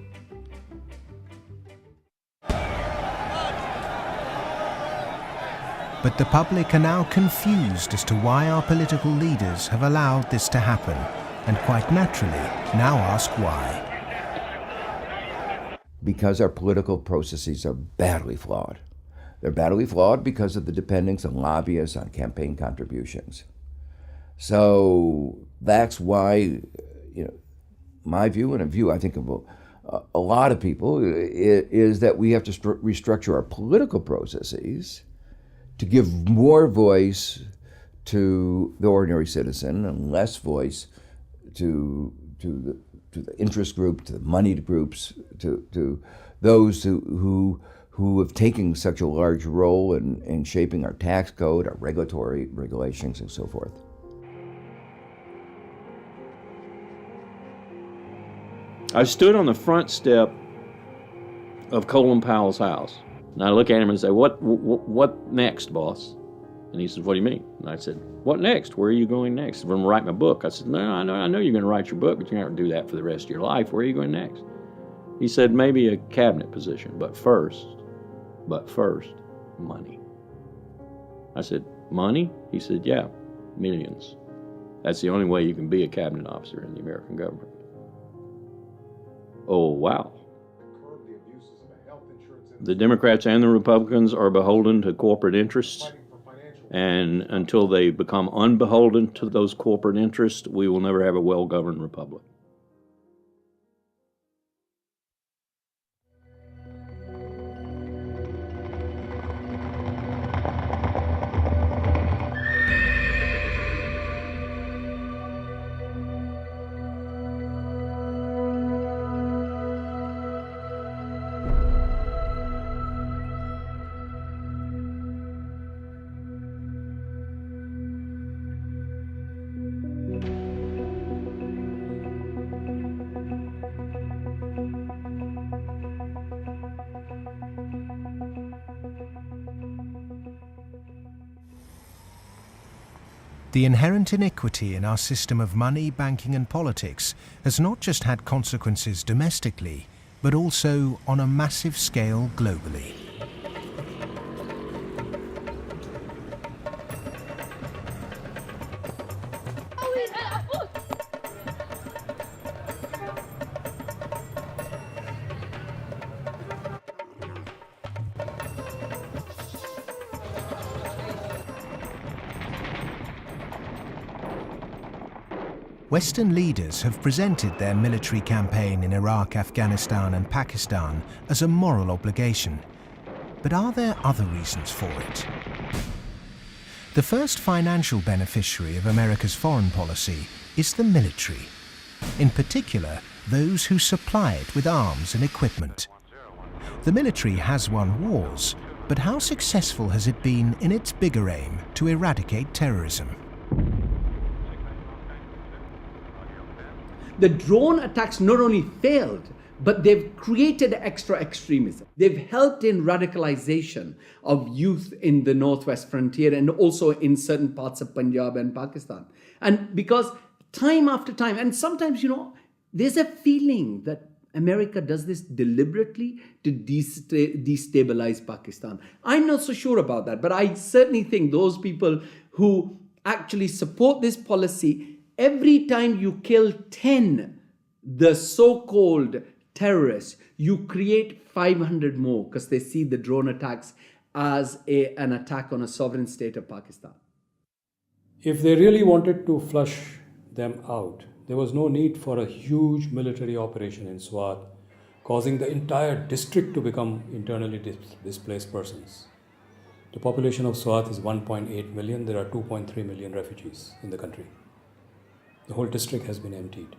But the public are now confused as to why our political leaders have allowed this to happen, and quite naturally now ask why. Because our political processes are badly flawed. They're badly flawed because of the dependence on lobbyists, on campaign contributions. So that's why, my view and a view I think of a lot of people is that we have to restructure our political processes to give more voice to the ordinary citizen and less voice to the interest group, to the moneyed groups, to those who have taken such a large role in shaping our tax code, our regulatory regulations, and so forth. I stood on the front step of Colin Powell's house, and I look at him and say, "What next, boss?" And he said, "What do you mean?" And I said, "What next? Where are you going next?" "I'm going to write my book." I said, "No, I know you're going to write your book, but you're not going to do that for the rest of your life. Where are you going next?" He said, "Maybe a cabinet position, but first, money." I said, "Money?" He said, "Yeah, millions. That's the only way you can be a cabinet officer in the American government." Oh, wow. The Democrats and the Republicans are beholden to corporate interests. And until they become unbeholden to those corporate interests, we will never have a well-governed republic. The inherent iniquity in our system of money, banking and politics has not just had consequences domestically, but also on a massive scale globally. Western leaders have presented their military campaign in Iraq, Afghanistan and Pakistan as a moral obligation. But are there other reasons for it? The first financial beneficiary of America's foreign policy is the military. In particular, those who supply it with arms and equipment. The military has won wars, but how successful has it been in its bigger aim to eradicate terrorism? The drone attacks not only failed, but they've created extra extremism. They've helped in radicalization of youth in the northwest frontier and also in certain parts of Punjab and Pakistan. And because time after time, and sometimes, there's a feeling that America does this deliberately to destabilize Pakistan. I'm not so sure about that, but I certainly think those people who actually support this policy, every time you kill 10, the so-called terrorists, you create 500 more because they see the drone attacks as an attack on a sovereign state of Pakistan. If they really wanted to flush them out, there was no need for a huge military operation in Swat, causing the entire district to become internally displaced persons. The population of Swat is 1.8 million. There are 2.3 million refugees in the country. The whole district has been emptied.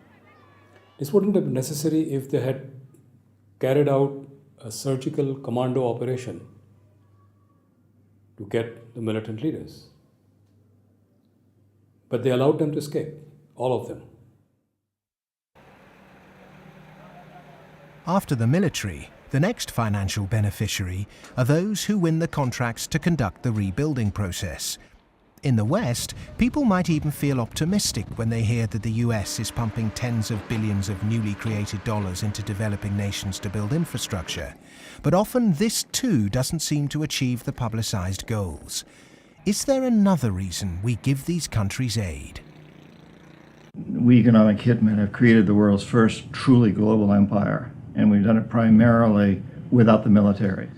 This wouldn't have been necessary if they had carried out a surgical commando operation to get the militant leaders. But they allowed them to escape, all of them. After the military, the next financial beneficiary are those who win the contracts to conduct the rebuilding process. In the West, people might even feel optimistic when they hear that the US is pumping tens of billions of newly created dollars into developing nations to build infrastructure. But often this too doesn't seem to achieve the publicized goals. Is there another reason we give these countries aid? We economic hitmen have created the world's first truly global empire, and we've done it primarily without the military.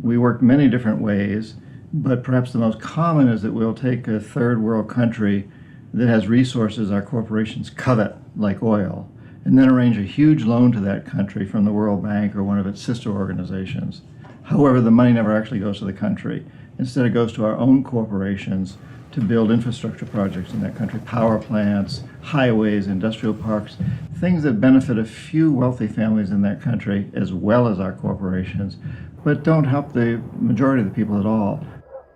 We work many different ways, but perhaps the most common is that we'll take a third world country that has resources our corporations covet, like oil, and then arrange a huge loan to that country from the World Bank or one of its sister organizations. However, the money never actually goes to the country. Instead, it goes to our own corporations to build infrastructure projects in that country, power plants, highways, industrial parks, things that benefit a few wealthy families in that country as well as our corporations, but don't help the majority of the people at all.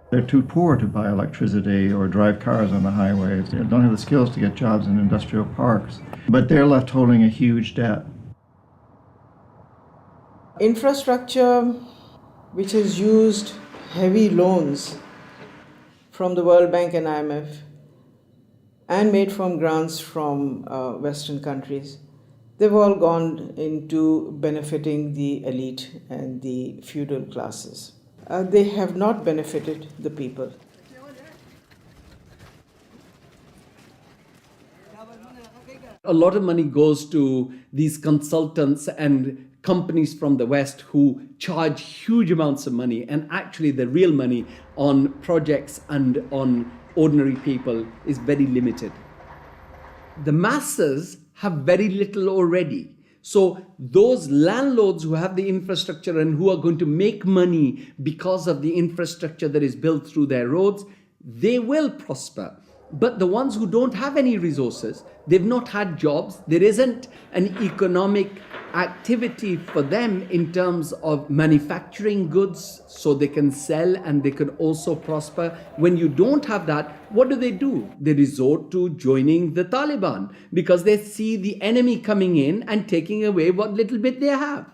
They're too poor to buy electricity or drive cars on the highways. They don't have the skills to get jobs in industrial parks, but they're left holding a huge debt. Infrastructure which has used heavy loans from the World Bank and IMF and made from grants from Western countries, they've all gone into benefiting the elite and the feudal classes. They have not benefited the people. A lot of money goes to these consultants and companies from the West who charge huge amounts of money, and actually the real money on projects and on ordinary people is very limited. The masses have very little already. So those landlords who have the infrastructure and who are going to make money because of the infrastructure that is built through their roads, they will prosper. But the ones who don't have any resources, they've not had jobs, there isn't an economic activity for them in terms of manufacturing goods so they can sell and they can also prosper. When you don't have that, what do? They resort to joining the Taliban because they see the enemy coming in and taking away what little bit they have.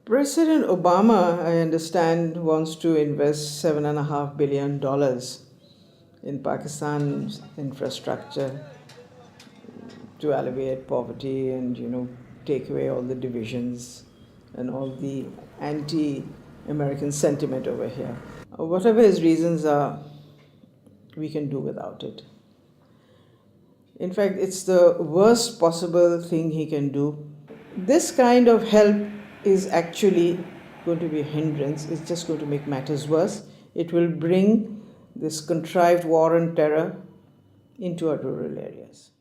President Obama, I understand, wants to invest $7.5 billion in Pakistan's infrastructure to alleviate poverty and, take away all the divisions and all the anti-American sentiment over here. Whatever his reasons are, we can do without it. In fact, it's the worst possible thing he can do. This kind of help is actually going to be a hindrance. It's just going to make matters worse. It will bring this contrived war and terror into our rural areas.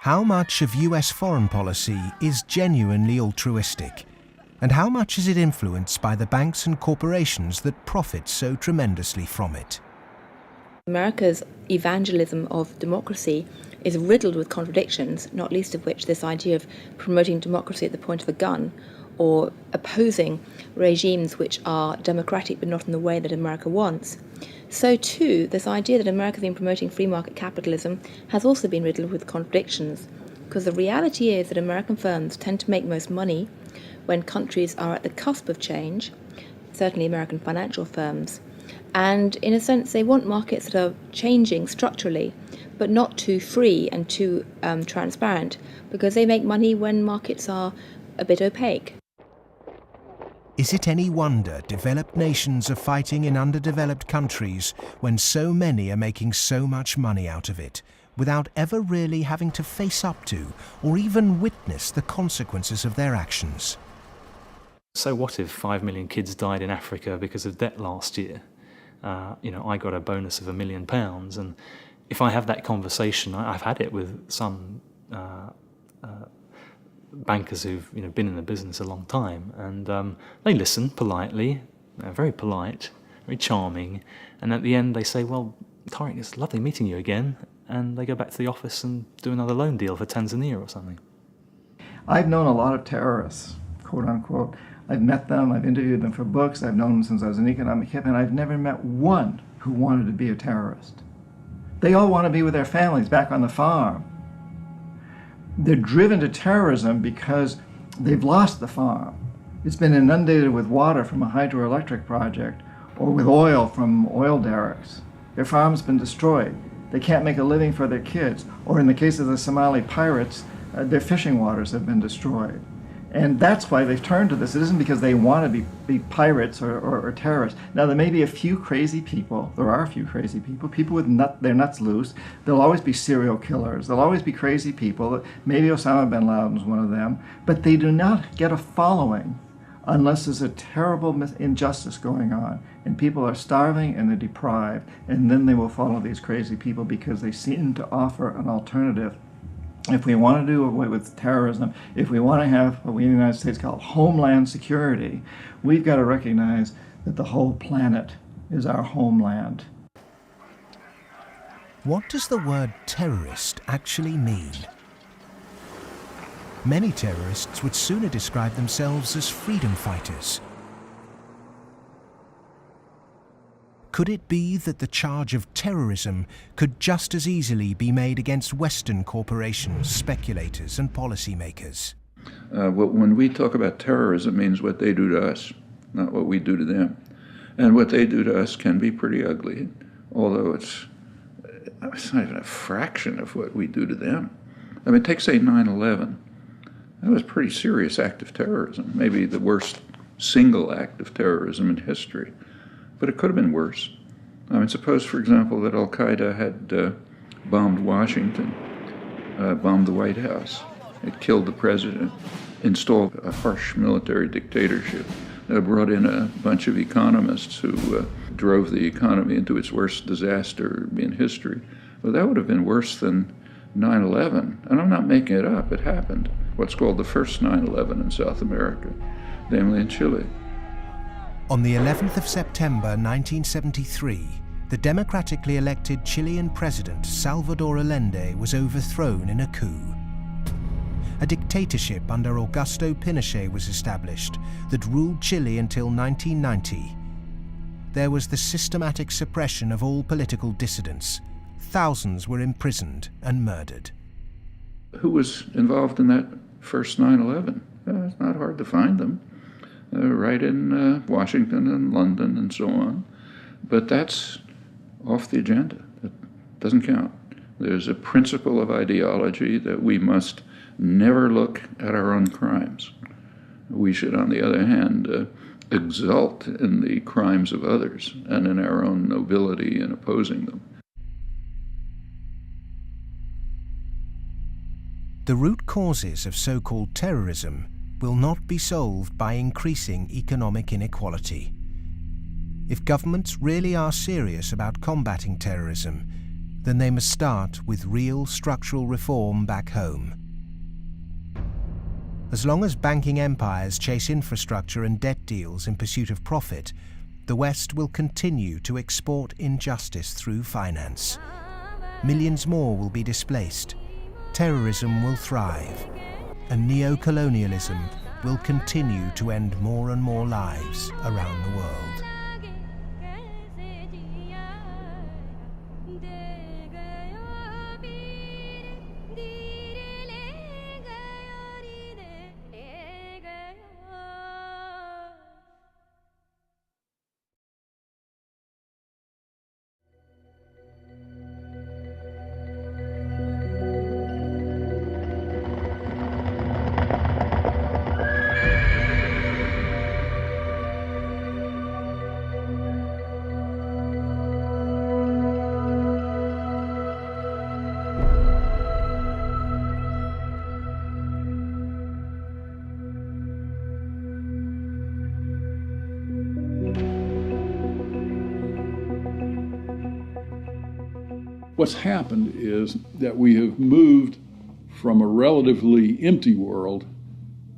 How much of US foreign policy is genuinely altruistic? And how much is it influenced by the banks and corporations that profit so tremendously from it? America's evangelism of democracy is riddled with contradictions, not least of which this idea of promoting democracy at the point of a gun, or opposing regimes which are democratic but not in the way that America wants. So too, this idea that America has been promoting free market capitalism has also been riddled with contradictions, because the reality is that American firms tend to make most money when countries are at the cusp of change, certainly American financial firms, and in a sense they want markets that are changing structurally, but not too free and too transparent, because they make money when markets are a bit opaque. Is it any wonder developed nations are fighting in underdeveloped countries when so many are making so much money out of it, without ever really having to face up to or even witness the consequences of their actions? So what if 5 million kids died in Africa because of debt last year? I got a bonus of £1 million, and if I have that conversation, I've had it with some bankers who've been in the business a long time, and they listen politely. They're very polite, very charming, and at the end they say, "Well, Tariq, it's lovely meeting you again," and they go back to the office and do another loan deal for Tanzania or something. I've known a lot of terrorists, quote unquote. I've met them, I've interviewed them for books, I've known them since I was an economic hip, and I've never met one who wanted to be a terrorist. They all want to be with their families back on the farm. They're driven to terrorism because they've lost the farm. It's been inundated with water from a hydroelectric project or with oil from oil derricks. Their farm's been destroyed. They can't make a living for their kids. Or in the case of the Somali pirates, their fishing waters have been destroyed. And that's why they've turned to this. It isn't because they want to be pirates or terrorists. Now, there may be a few crazy people. There are a few crazy people with their nuts loose. There'll always be serial killers. There'll always be crazy people. Maybe Osama bin Laden's one of them. But they do not get a following unless there's a terrible injustice going on. And people are starving and they're deprived. And then they will follow these crazy people because they seem to offer an alternative. If we want to do away with terrorism, if we want to have what we in the United States call homeland security, we've got to recognize that the whole planet is our homeland. What does the word terrorist actually mean? Many terrorists would sooner describe themselves as freedom fighters. Could it be that the charge of terrorism could just as easily be made against Western corporations, speculators, and policymakers? When we talk about terrorism, it means what they do to us, not what we do to them. And what they do to us can be pretty ugly, although it's not even a fraction of what we do to them. I mean, take, say, 9/11. That was a pretty serious act of terrorism, maybe the worst single act of terrorism in history. But it could have been worse. I mean, suppose, for example, that Al-Qaeda had bombed Washington, bombed the White House. It killed the president, installed a harsh military dictatorship, brought in a bunch of economists who drove the economy into its worst disaster in history. Well, that would have been worse than 9/11. And I'm not making it up. It happened. What's called the first 9/11 in South America, namely in Chile. On the 11th of September 1973, the democratically elected Chilean president Salvador Allende was overthrown in a coup. A dictatorship under Augusto Pinochet was established that ruled Chile until 1990. There was the systematic suppression of all political dissidents. Thousands were imprisoned and murdered. Who was involved in that first 9/11? It's not hard to find them. Right in Washington and London and so on. But that's off the agenda. It doesn't count. There's a principle of ideology that we must never look at our own crimes. We should, on the other hand, exult in the crimes of others and in our own nobility in opposing them. The root causes of so-called terrorism will not be solved by increasing economic inequality. If governments really are serious about combating terrorism, then they must start with real structural reform back home. As long as banking empires chase infrastructure and debt deals in pursuit of profit, the West will continue to export injustice through finance. Millions more will be displaced. Terrorism will thrive, and neo-colonialism will continue to end more and more lives around the world. What's happened is that we have moved from a relatively empty world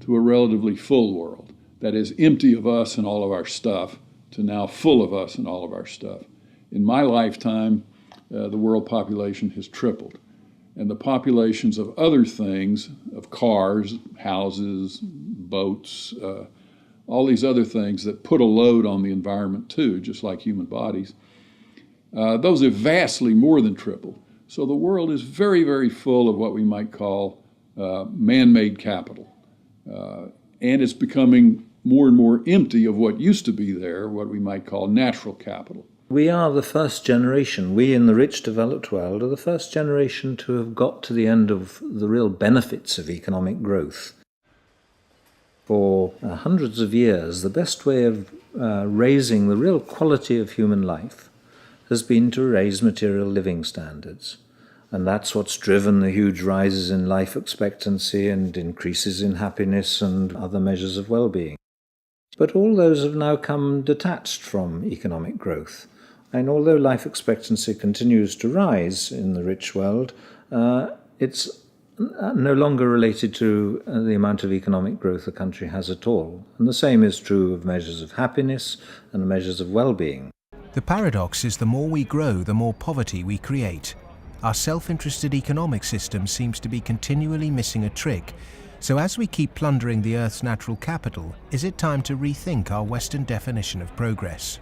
to a relatively full world. That is, empty of us and all of our stuff to now full of us and all of our stuff. In my lifetime, the world population has tripled. And the populations of other things, of cars, houses, boats, all these other things that put a load on the environment too, just like human bodies, those have vastly more than tripled. So the world is very, very full of what we might call man-made capital. And it's becoming more and more empty of what used to be there, what we might call natural capital. We are the first generation, we in the rich developed world are the first generation to have got to the end of the real benefits of economic growth. For hundreds of years, the best way of raising the real quality of human life has been to raise material living standards. And that's what's driven the huge rises in life expectancy and increases in happiness and other measures of well-being. But all those have now come detached from economic growth. And although life expectancy continues to rise in the rich world, it's no longer related to the amount of economic growth a country has at all. And the same is true of measures of happiness and measures of well-being. The paradox is the more we grow, the more poverty we create. Our self-interested economic system seems to be continually missing a trick. So as we keep plundering the Earth's natural capital, is it time to rethink our Western definition of progress?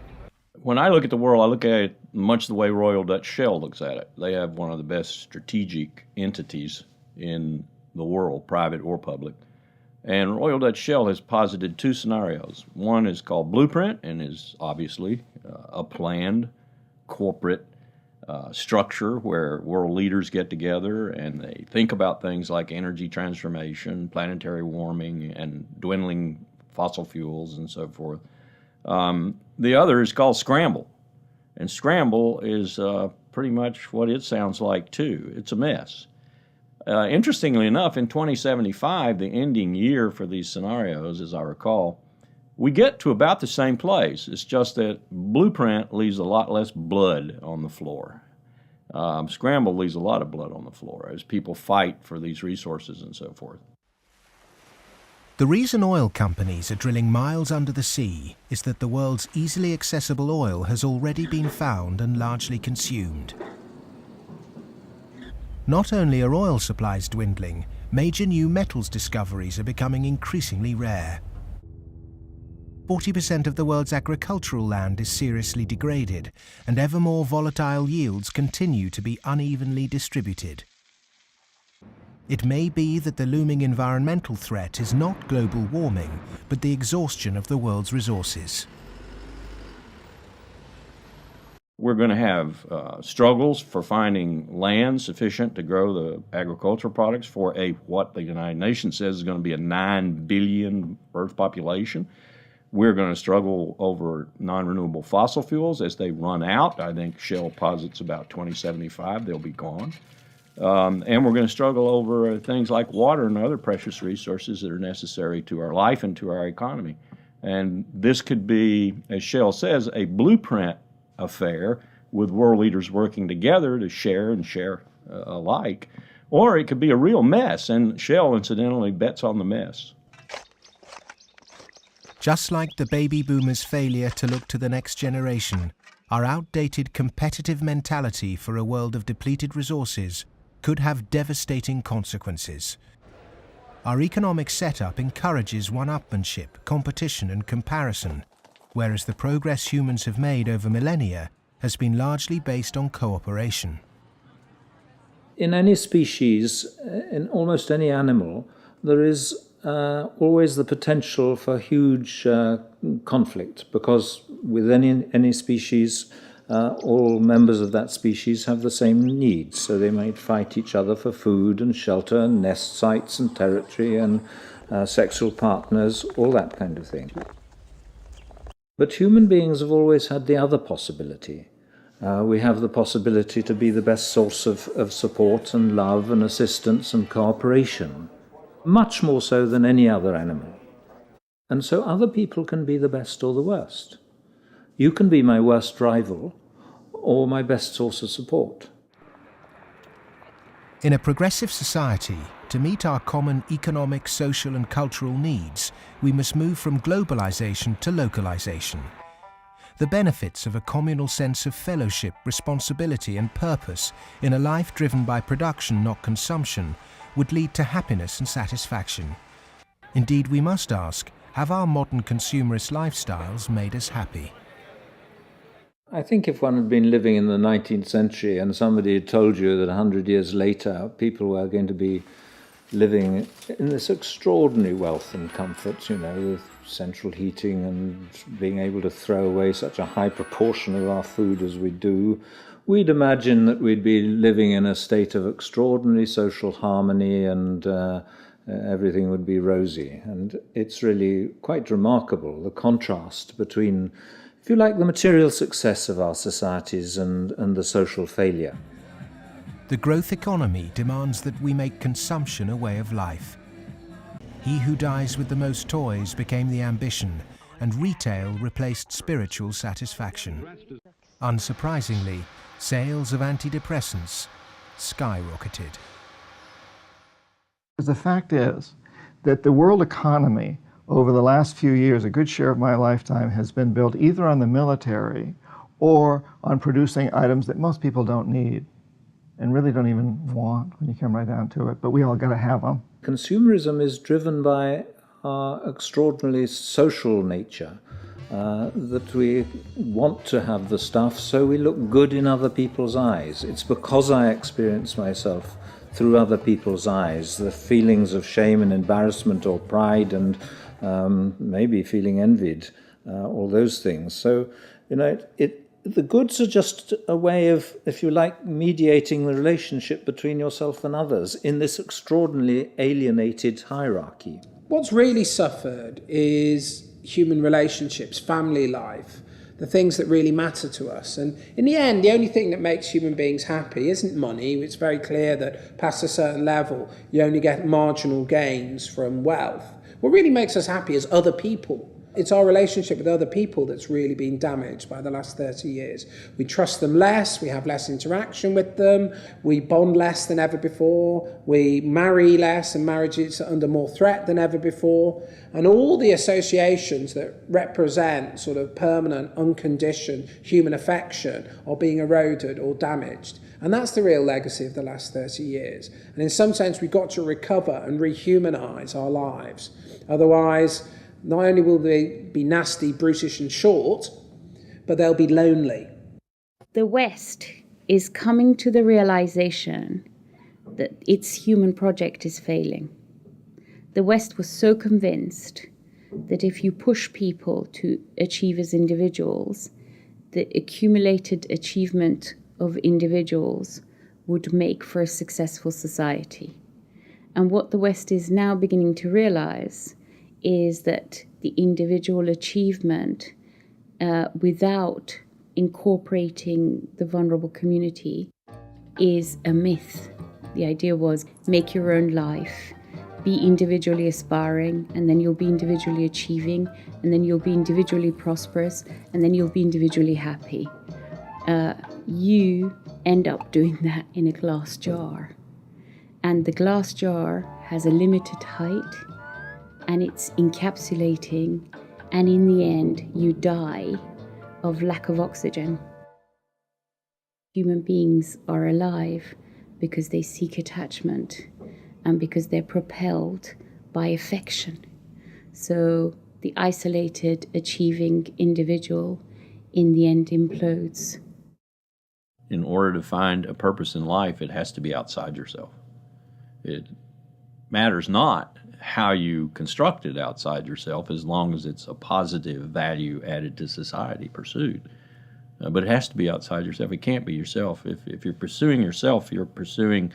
When I look at the world, I look at it much the way Royal Dutch Shell looks at it. They have one of the best strategic entities in the world, private or public. And Royal Dutch Shell has posited two scenarios. One is called Blueprint and is obviously a planned corporate structure where world leaders get together and they think about things like energy transformation, planetary warming, and dwindling fossil fuels and so forth. The other is called Scramble. And Scramble is pretty much what it sounds like too. It's a mess. Interestingly enough, in 2075, the ending year for these scenarios, as I recall, we get to about the same place. It's just that Blueprint leaves a lot less blood on the floor. Scramble leaves a lot of blood on the floor as people fight for these resources and so forth. The reason oil companies are drilling miles under the sea is that the world's easily accessible oil has already been found and largely consumed. Not only are oil supplies dwindling, major new metals discoveries are becoming increasingly rare. 40% of the world's agricultural land is seriously degraded, and ever more volatile yields continue to be unevenly distributed. It may be that the looming environmental threat is not global warming, but the exhaustion of the world's resources. We're going to have struggles for finding land sufficient to grow the agricultural products for what the United Nations says is going to be a 9 billion Earth population. We're going to struggle over non-renewable fossil fuels as they run out. I think Shell posits about 2075 they'll be gone. And we're going to struggle over things like water and other precious resources that are necessary to our life and to our economy. And this could be, as Shell says, a blueprint affair with world leaders working together to share and share alike. Or it could be a real mess, and Shell, incidentally, bets on the mess. Just like the baby boomers' failure to look to the next generation, our outdated competitive mentality for a world of depleted resources could have devastating consequences. Our economic setup encourages one-upmanship, competition and comparison, whereas the progress humans have made over millennia has been largely based on cooperation. In any species, in almost any animal, there is always the potential for huge conflict, because with any species, all members of that species have the same needs. So they might fight each other for food and shelter and nest sites and territory and sexual partners, all that kind of thing. But human beings have always had the other possibility. We have the possibility to be the best source of support and love and assistance and cooperation, much more so than any other animal. And so other people can be the best or the worst. You can be my worst rival or my best source of support. In a progressive society, to meet our common economic, social and cultural needs, we must move from globalization to localization. The benefits of a communal sense of fellowship, responsibility and purpose in a life driven by production, not consumption, would lead to happiness and satisfaction. Indeed, we must ask, have our modern consumerist lifestyles made us happy? I think if one had been living in the 19th century and somebody had told you that 100 years later people were going to be living in this extraordinary wealth and comfort, with central heating and being able to throw away such a high proportion of our food as we do, we'd imagine that we'd be living in a state of extraordinary social harmony and everything would be rosy. And it's really quite remarkable, the contrast between, if you like, the material success of our societies and the social failure. The growth economy demands that we make consumption a way of life. He who dies with the most toys became the ambition, and retail replaced spiritual satisfaction. Unsurprisingly, sales of antidepressants skyrocketed. The fact is that the world economy over the last few years, a good share of my lifetime, has been built either on the military or on producing items that most people don't need and really don't even want when you come right down to it, but we all got to have them. Consumerism is driven by our extraordinarily social nature, that we want to have the stuff so we look good in other people's eyes. It's because I experience myself through other people's eyes, the feelings of shame and embarrassment or pride and maybe feeling envied, all those things. So, the goods are just a way of, if you like, mediating the relationship between yourself and others in this extraordinarily alienated hierarchy. What's really suffered is human relationships, family life, the things that really matter to us. And in the end, the only thing that makes human beings happy isn't money. It's very clear that past a certain level, you only get marginal gains from wealth. What really makes us happy is other people. It's our relationship with other people that's really been damaged by the last 30 years. We trust them less, we have less interaction with them, we bond less than ever before, we marry less and marriage is under more threat than ever before. And all the associations that represent sort of permanent, unconditioned human affection are being eroded or damaged. And that's the real legacy of the last 30 years. And in some sense, we've got to recover and rehumanize our lives. Otherwise, not only will they be nasty, brutish and short, but they'll be lonely. The West is coming to the realization that its human project is failing. The West was so convinced that if you push people to achieve as individuals, the accumulated achievement of individuals would make for a successful society. And what the West is now beginning to realize is that the individual achievement without incorporating the vulnerable community is a myth. The idea was make your own life, be individually aspiring, and then you'll be individually achieving, and then you'll be individually prosperous, and then you'll be individually happy. You end up doing that in a glass jar. And the glass jar has a limited height, and it's encapsulating, and in the end, you die of lack of oxygen. Human beings are alive because they seek attachment and because they're propelled by affection. So the isolated, achieving individual in the end implodes. In order to find a purpose in life, it has to be outside yourself. It matters not how you construct it outside yourself, as long as it's a positive value added to society pursued. But it has to be outside yourself. It can't be yourself. If you're pursuing yourself, you're pursuing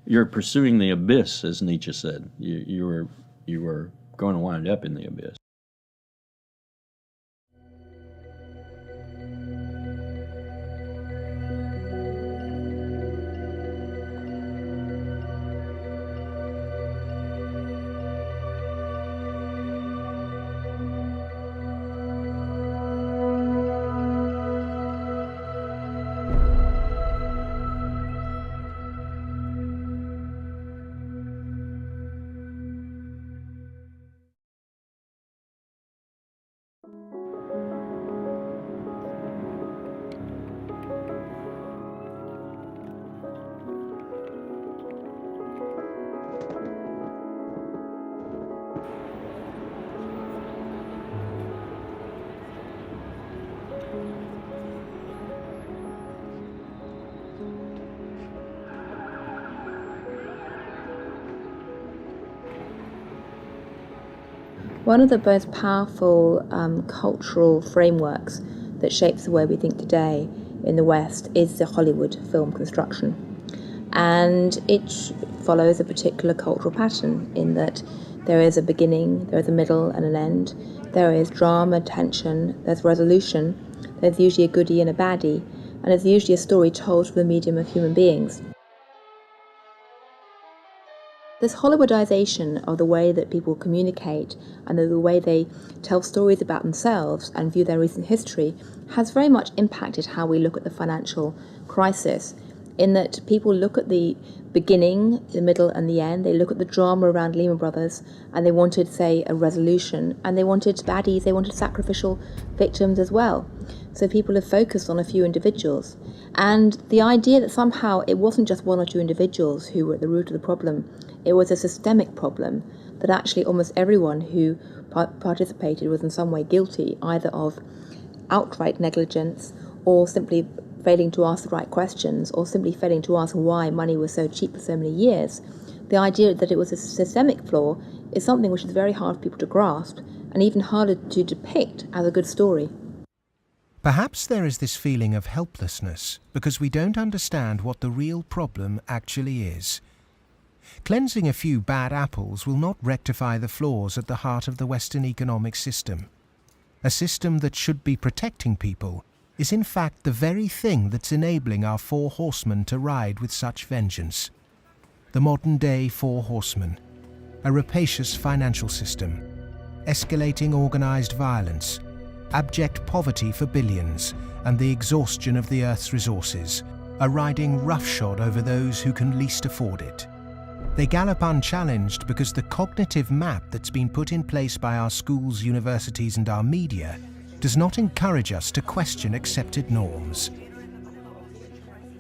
the abyss, as Nietzsche said. You are going to wind up in the abyss. One of the most powerful cultural frameworks that shapes the way we think today in the West is the Hollywood film construction. And it follows a particular cultural pattern in that there is a beginning, there is a middle and an end, there is drama, tension, there's resolution, there's usually a goodie and a baddie, and there's usually a story told through the medium of human beings. This Hollywoodization of the way that people communicate and the way they tell stories about themselves and view their recent history has very much impacted how we look at the financial crisis, in that people look at the beginning, the middle and the end. They look at the drama around Lehman Brothers and they wanted, say, a resolution, and they wanted baddies, they wanted sacrificial victims as well. So people have focused on a few individuals. And the idea that somehow it wasn't just one or two individuals who were at the root of the problem, it was a systemic problem, that actually almost everyone who participated was in some way guilty, either of outright negligence or simply failing to ask the right questions or simply failing to ask why money was so cheap for so many years. The idea that it was a systemic flaw is something which is very hard for people to grasp and even harder to depict as a good story. Perhaps there is this feeling of helplessness because we don't understand what the real problem actually is. Cleansing a few bad apples will not rectify the flaws at the heart of the Western economic system. A system that should be protecting people is in fact the very thing that's enabling our four horsemen to ride with such vengeance. The modern-day four horsemen: a rapacious financial system, escalating organised violence, abject poverty for billions, and the exhaustion of the Earth's resources, are riding roughshod over those who can least afford it. They gallop unchallenged because the cognitive map that's been put in place by our schools, universities, and our media does not encourage us to question accepted norms.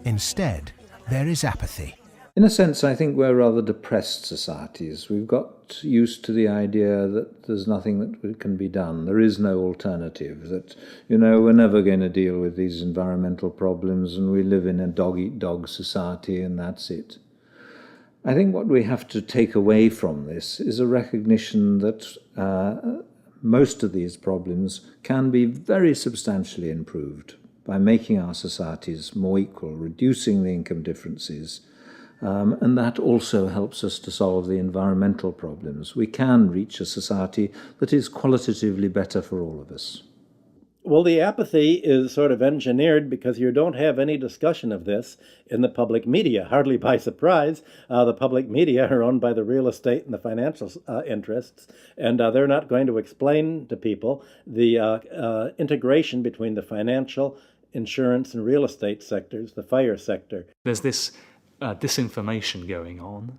Instead, there is apathy. In a sense, I think we're rather depressed societies. We've got used to the idea that there's nothing that can be done. There is no alternative, that, we're never going to deal with these environmental problems and we live in a dog-eat-dog society and that's it. I think what we have to take away from this is a recognition that most of these problems can be very substantially improved by making our societies more equal, reducing the income differences, and that also helps us to solve the environmental problems. We can reach a society that is qualitatively better for all of us. Well, the apathy is sort of engineered because you don't have any discussion of this in the public media, hardly by surprise. The public media are owned by the real estate and the financial interests, and they're not going to explain to people the integration between the financial, insurance, and real estate sectors, the fire sector. There's this disinformation going on,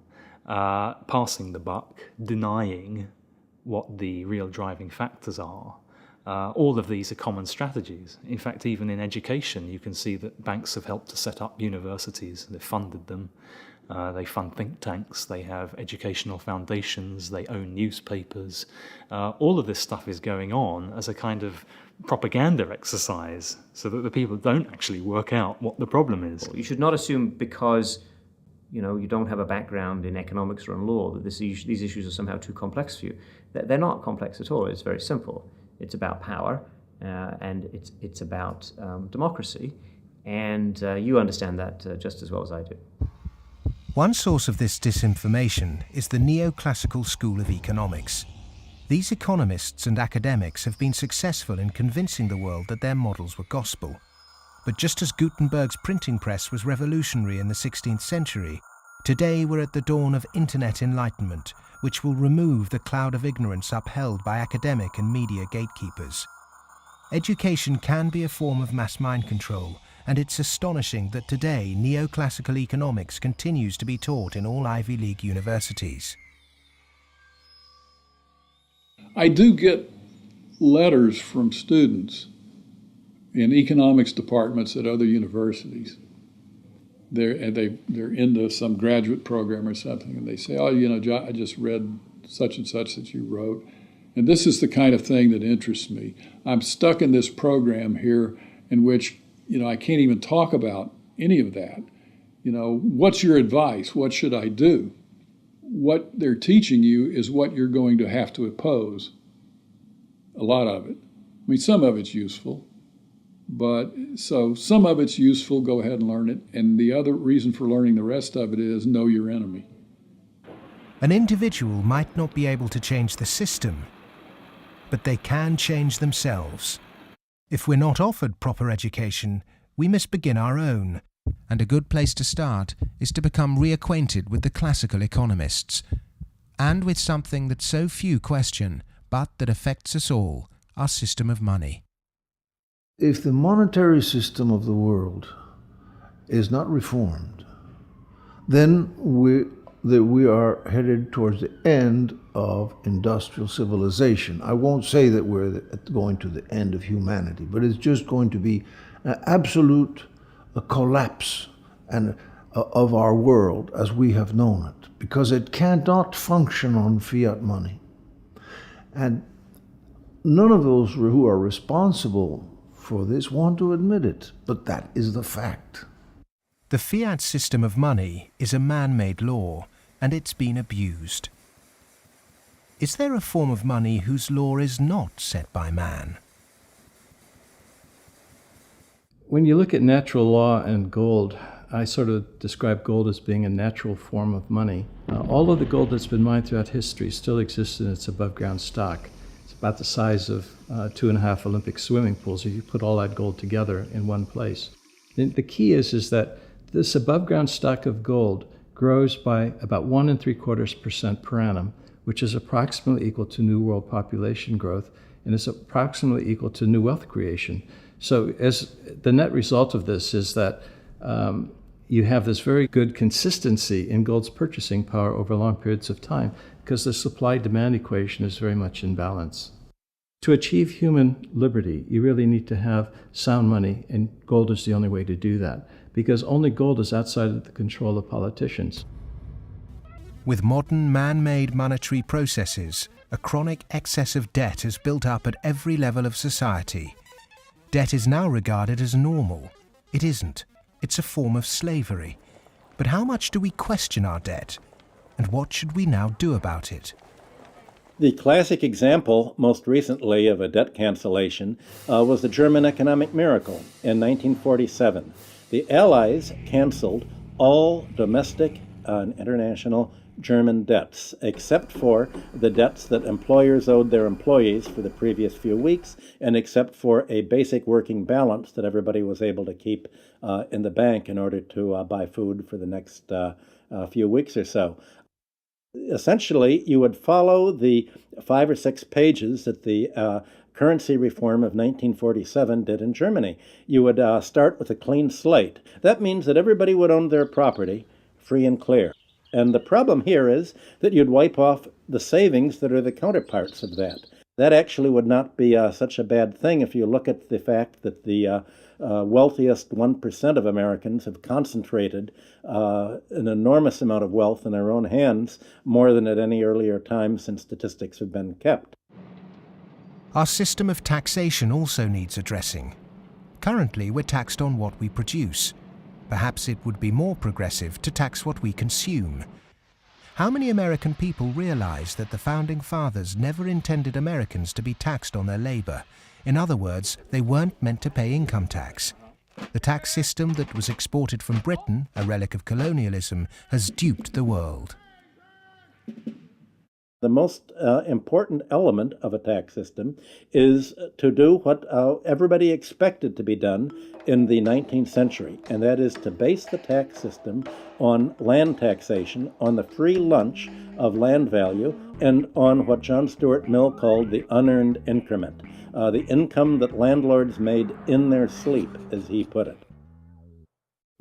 passing the buck, denying what the real driving factors are. All of these are common strategies. In fact, even in education, you can see that banks have helped to set up universities. They've funded them. They fund think tanks. They have educational foundations. They own newspapers. All of this stuff is going on as a kind of propaganda exercise so that the people don't actually work out what the problem is. You should not assume because you don't have a background in economics or in law that these issues are somehow too complex for you. They're not complex at all. It's very simple. It's about power, and it's about democracy, and you understand that just as well as I do. One source of this disinformation is the neoclassical school of economics. These economists and academics have been successful in convincing the world that their models were gospel. But just as Gutenberg's printing press was revolutionary in the 16th century, today we're at the dawn of internet enlightenment, which will remove the cloud of ignorance upheld by academic and media gatekeepers. Education can be a form of mass mind control, and it's astonishing that today neoclassical economics continues to be taught in all Ivy League universities. I do get letters from students in economics departments at other universities. They're into some graduate program or something, and they say, I just read such and such that you wrote, and this is the kind of thing that interests me. I'm stuck in this program here in which, I can't even talk about any of that. What's your advice? What should I do? What they're teaching you is what you're going to have to oppose. A lot of it. I mean, some of it's useful. But so some of it's useful, go ahead and learn it. And the other reason for learning the rest of it is know your enemy. An individual might not be able to change the system, but they can change themselves. If we're not offered proper education, we must begin our own. And a good place to start is to become reacquainted with the classical economists, and with something that so few question, but that affects us all, our system of money. If the monetary system of the world is not reformed, then we are headed towards the end of industrial civilization. I won't say that we're going to the end of humanity, but it's just going to be an absolute collapse of our world as we have known it, because it cannot function on fiat money. And none of those who are responsible for this want to admit it, but that is the fact. The fiat system of money is a man-made law, and it's been abused. Is there a form of money whose law is not set by man? When you look at natural law and gold, I sort of describe gold as being a natural form of money. All of the gold that's been mined throughout history still exists in its above-ground stock. It's about the size of 2.5 Olympic swimming pools if you put all that gold together in one place. The key is that this above-ground stock of gold grows by about 1 3/4% per annum, which is approximately equal to new world population growth, and is approximately equal to new wealth creation. So as the net result of this is that you have this very good consistency in gold's purchasing power over long periods of time, because the supply-demand equation is very much in balance. To achieve human liberty, you really need to have sound money, and gold is the only way to do that, because only gold is outside of the control of politicians. With modern man-made monetary processes, a chronic excess of debt has built up at every level of society. Debt is now regarded as normal. It isn't. It's a form of slavery. But how much do we question our debt? And what should we now do about it? The classic example, most recently, of a debt cancellation was the German economic miracle in 1947. The Allies canceled all domestic and international German debts, except for the debts that employers owed their employees for the previous few weeks, and except for a basic working balance that everybody was able to keep in the bank in order to buy food for the next few weeks or so. Essentially, you would follow the 5 or 6 pages that the currency reform of 1947 did in Germany. You would start with a clean slate. That means that everybody would own their property free and clear. And the problem here is that you'd wipe off the savings that are the counterparts of that. That actually would not be such a bad thing if you look at the fact that the wealthiest 1% of Americans have concentrated an enormous amount of wealth in their own hands, more than at any earlier time since statistics have been kept. Our system of taxation also needs addressing. Currently, we're taxed on what we produce. Perhaps it would be more progressive to tax what we consume. How many American people realize that the Founding Fathers never intended Americans to be taxed on their labor? In other words, they weren't meant to pay income tax. The tax system that was exported from Britain, a relic of colonialism, has duped the world. The most important element of a tax system is to do what everybody expected to be done in the 19th century, and that is to base the tax system on land taxation, on the free lunch of land value, and on what John Stuart Mill called the unearned increment, the income that landlords made in their sleep, as he put it.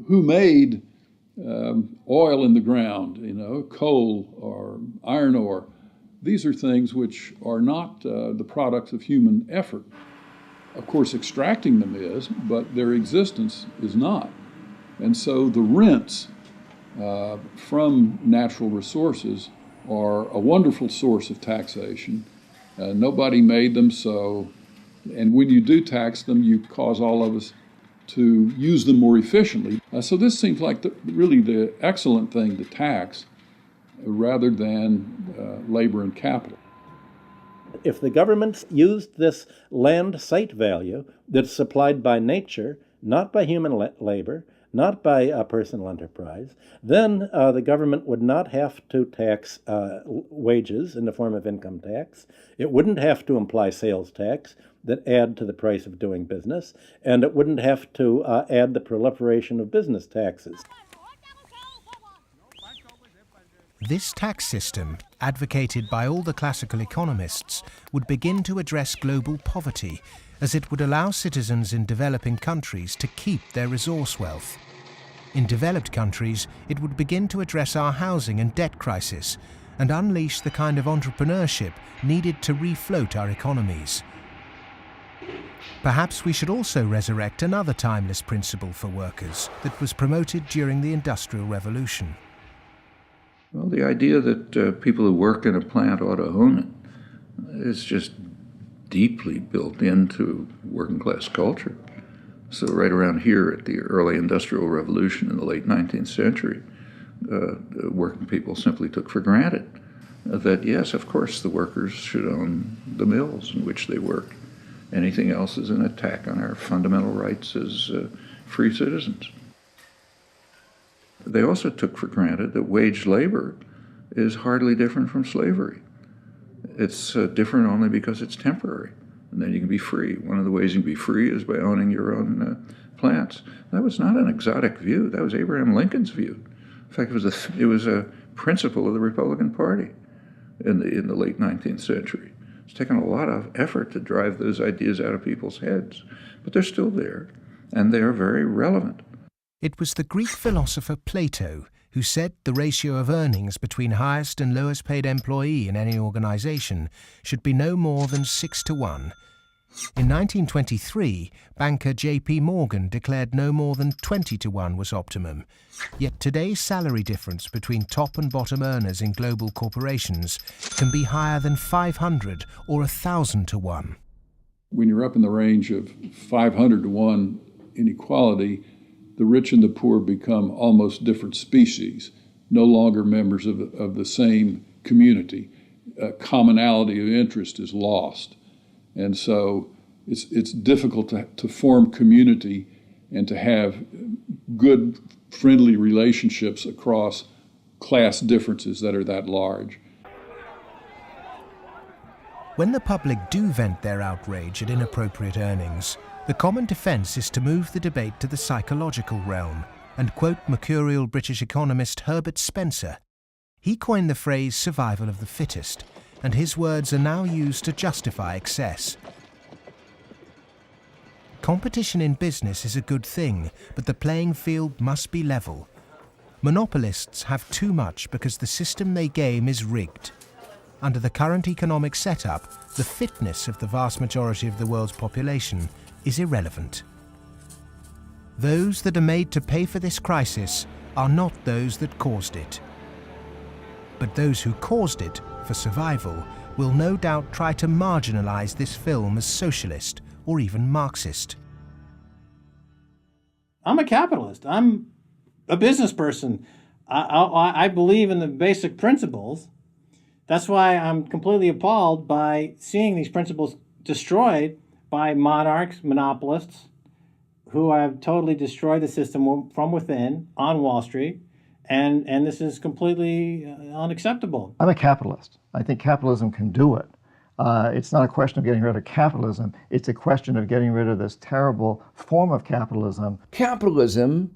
Who made oil in the ground, coal or iron ore? These are things which are not the products of human effort. Of course, extracting them is, but their existence is not. And so the rents from natural resources are a wonderful source of taxation. Nobody made them, and when you do tax them, you cause all of us to use them more efficiently. So this seems like really the excellent thing to tax, rather than labor and capital. If the government used this land site value that's supplied by nature, not by human labor, not by personal enterprise, then the government would not have to tax wages in the form of income tax. It wouldn't have to imply sales tax that add to the price of doing business, and it wouldn't have to add the proliferation of business taxes. This tax system, advocated by all the classical economists, would begin to address global poverty, as it would allow citizens in developing countries to keep their resource wealth. In developed countries, it would begin to address our housing and debt crisis and unleash the kind of entrepreneurship needed to refloat our economies. Perhaps we should also resurrect another timeless principle for workers that was promoted during the Industrial Revolution. Well, the idea that people who work in a plant ought to own it is just deeply built into working class culture. So right around here at the early Industrial Revolution in the late 19th century, working people simply took for granted that, yes, of course, the workers should own the mills in which they work. Anything else is an attack on our fundamental rights as free citizens. They also took for granted that wage labor is hardly different from slavery. It's different only because it's temporary, and then you can be free. One of the ways you can be free is by owning your own plants. That was not an exotic view. That was Abraham Lincoln's view. In fact, it was a principle of the Republican Party in the late 19th century. It's taken a lot of effort to drive those ideas out of people's heads, but they're still there, and they are very relevant. It was the Greek philosopher Plato who said the ratio of earnings between highest and lowest paid employee in any organization should be no more than 6-to-1. In 1923, banker J.P. Morgan declared no more than 20-to-1 was optimum. Yet today's salary difference between top and bottom earners in global corporations can be higher than 500 or 1,000-to-1. When you're up in the range of 500-to-1 inequality, the rich and the poor become almost different species, no longer members of the same community. commonality of interest is lost. And so it's difficult to form community and to have good, friendly relationships across class differences that are that large. When the public do vent their outrage at inappropriate earnings, the common defence is to move the debate to the psychological realm and quote mercurial British economist Herbert Spencer. He coined the phrase survival of the fittest, and his words are now used to justify excess. Competition in business is a good thing, but the playing field must be level. Monopolists have too much because the system they game is rigged. Under the current economic setup, the fitness of the vast majority of the world's population is irrelevant. Those that are made to pay for this crisis are not those that caused it. But those who caused it, for survival, will no doubt try to marginalize this film as socialist or even Marxist. I'm a capitalist. I'm a business person. I believe in the basic principles. That's why I'm completely appalled by seeing these principles destroyed by monarchs, monopolists, who have totally destroyed the system from within on Wall Street. And this is completely unacceptable. I'm a capitalist. I think capitalism can do it. It's not a question of getting rid of capitalism. It's a question of getting rid of this terrible form of capitalism. Capitalism,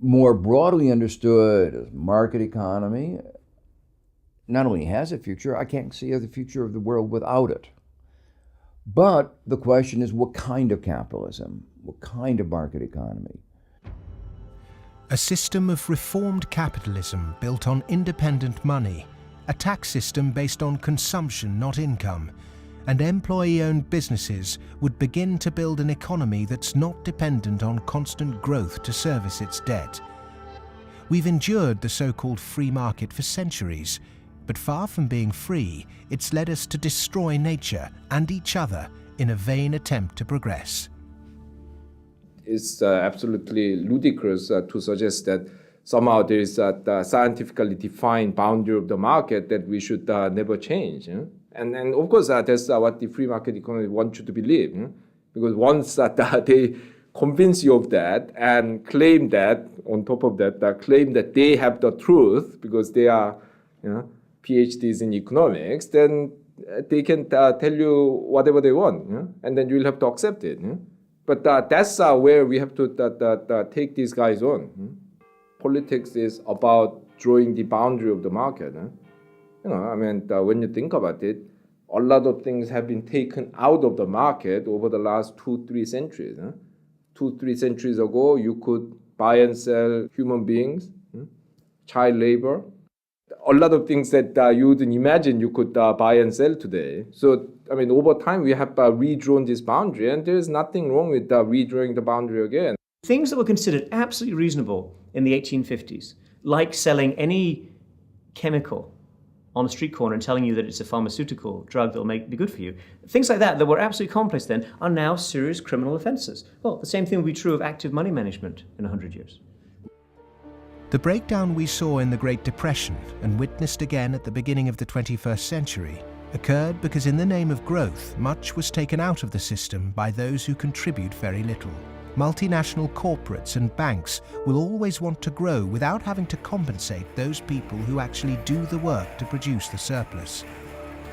more broadly understood as market economy, not only has a future, I can't see the future of the world without it. But the question is, what kind of capitalism? What kind of market economy? A system of reformed capitalism built on independent money, a tax system based on consumption, not income, and employee-owned businesses would begin to build an economy that's not dependent on constant growth to service its debt. We've endured the so-called free market for centuries, but far from being free, it's led us to destroy nature and each other in a vain attempt to progress. It's absolutely ludicrous to suggest that somehow there is a scientifically defined boundary of the market that we should never change. And of course, that's what the free market economy wants you to believe. Because once they convince you of that and claim that, on top of that, claim that they have the truth because they are PhDs in economics, then they can tell you whatever they want, and then you'll have to accept it. But that's where we have to take these guys on. Politics is about drawing the boundary of the market. When you think about it, a lot of things have been taken out of the market over the last 2-3 centuries. 2-3 centuries ago, you could buy and sell human beings, child labor, a lot of things that you wouldn't imagine you could buy and sell today. So, over time, we have redrawn this boundary, and there's nothing wrong with redrawing the boundary again. Things that were considered absolutely reasonable in the 1850s, like selling any chemical on a street corner and telling you that it's a pharmaceutical drug that will be good for you, things like that were absolutely commonplace then, are now serious criminal offences. Well, the same thing will be true of active money management in 100 years. The breakdown we saw in the Great Depression and witnessed again at the beginning of the 21st century occurred because in the name of growth, much was taken out of the system by those who contribute very little. Multinational corporates and banks will always want to grow without having to compensate those people who actually do the work to produce the surplus.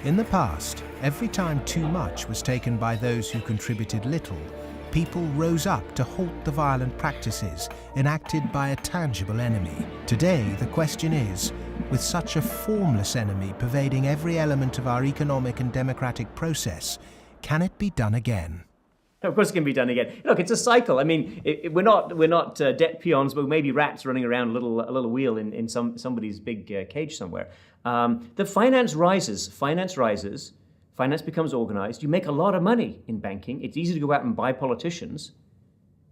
In the past, every time too much was taken by those who contributed little, people rose up to halt the violent practices enacted by a tangible enemy. Today, the question is, with such a formless enemy pervading every element of our economic and democratic process, can it be done again? Of course it can be done again. Look, it's a cycle. We're not debt peons, but maybe rats running around a little wheel in somebody's big cage somewhere. The finance rises, finance becomes organized. You make a lot of money in banking. It's easy to go out and buy politicians.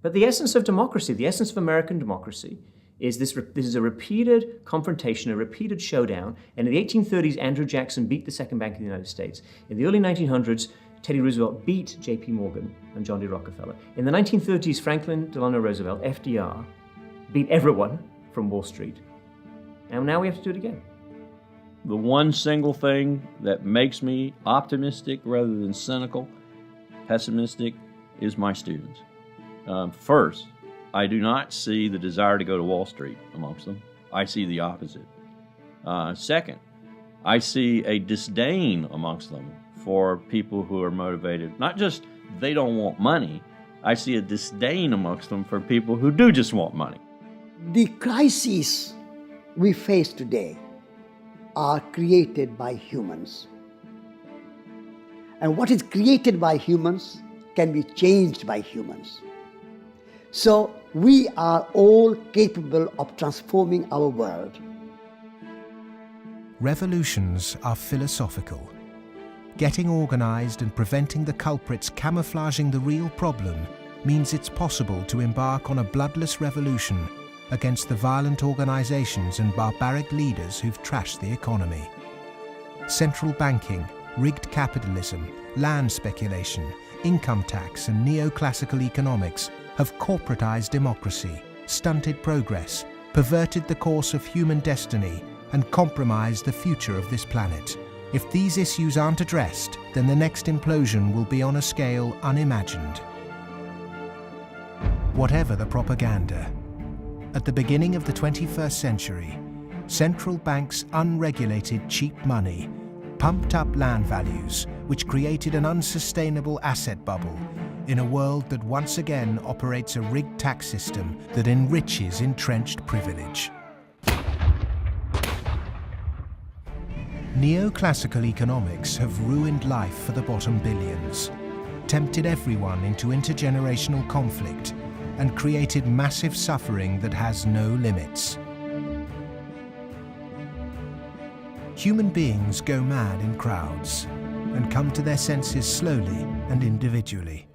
But the essence of democracy, the essence of American democracy, is this is a repeated confrontation, a repeated showdown. And in the 1830s, Andrew Jackson beat the second bank of the United States. In the early 1900s, Teddy Roosevelt beat J.P. Morgan and John D. Rockefeller. In the 1930s, Franklin Delano Roosevelt, FDR, beat everyone from Wall Street. And now we have to do it again. the one single thing that makes me optimistic rather than cynical, pessimistic, is my students. First, I do not see the desire to go to Wall Street amongst them. I see the opposite. Second, I see a disdain amongst them for people who are motivated. Not just they don't want money, I see a disdain amongst them for people who do just want money. The crises we face today are created by humans. And what is created by humans can be changed by humans. So we are all capable of transforming our world. Revolutions are philosophical. Getting organized and preventing the culprits camouflaging the real problem means it's possible to embark on a bloodless revolution against the violent organizations and barbaric leaders who've trashed the economy. Central banking, rigged capitalism, land speculation, income tax and neoclassical economics have corporatized democracy, stunted progress, perverted the course of human destiny and compromised the future of this planet. If these issues aren't addressed, then the next implosion will be on a scale unimagined. Whatever the propaganda, at the beginning of the 21st century, central banks' unregulated cheap money pumped up land values, which created an unsustainable asset bubble in a world that once again operates a rigged tax system that enriches entrenched privilege. Neoclassical economics have ruined life for the bottom billions, tempted everyone into intergenerational conflict, and created massive suffering that has no limits. Human beings go mad in crowds and come to their senses slowly and individually.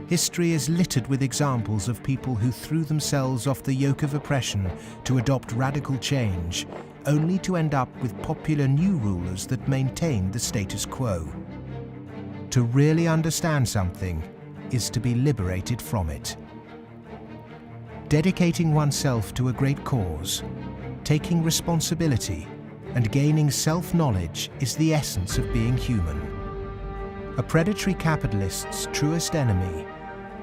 History is littered with examples of people who threw themselves off the yoke of oppression to adopt radical change, only to end up with popular new rulers that maintain the status quo. To really understand something is to be liberated from it. Dedicating oneself to a great cause, taking responsibility, and gaining self-knowledge is the essence of being human. A predatory capitalist's truest enemy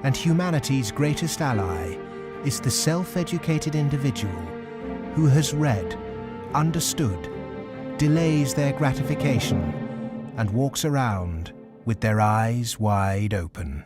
and humanity's greatest ally is the self-educated individual who has read, understood, delays their gratification, and walks around with their eyes wide open.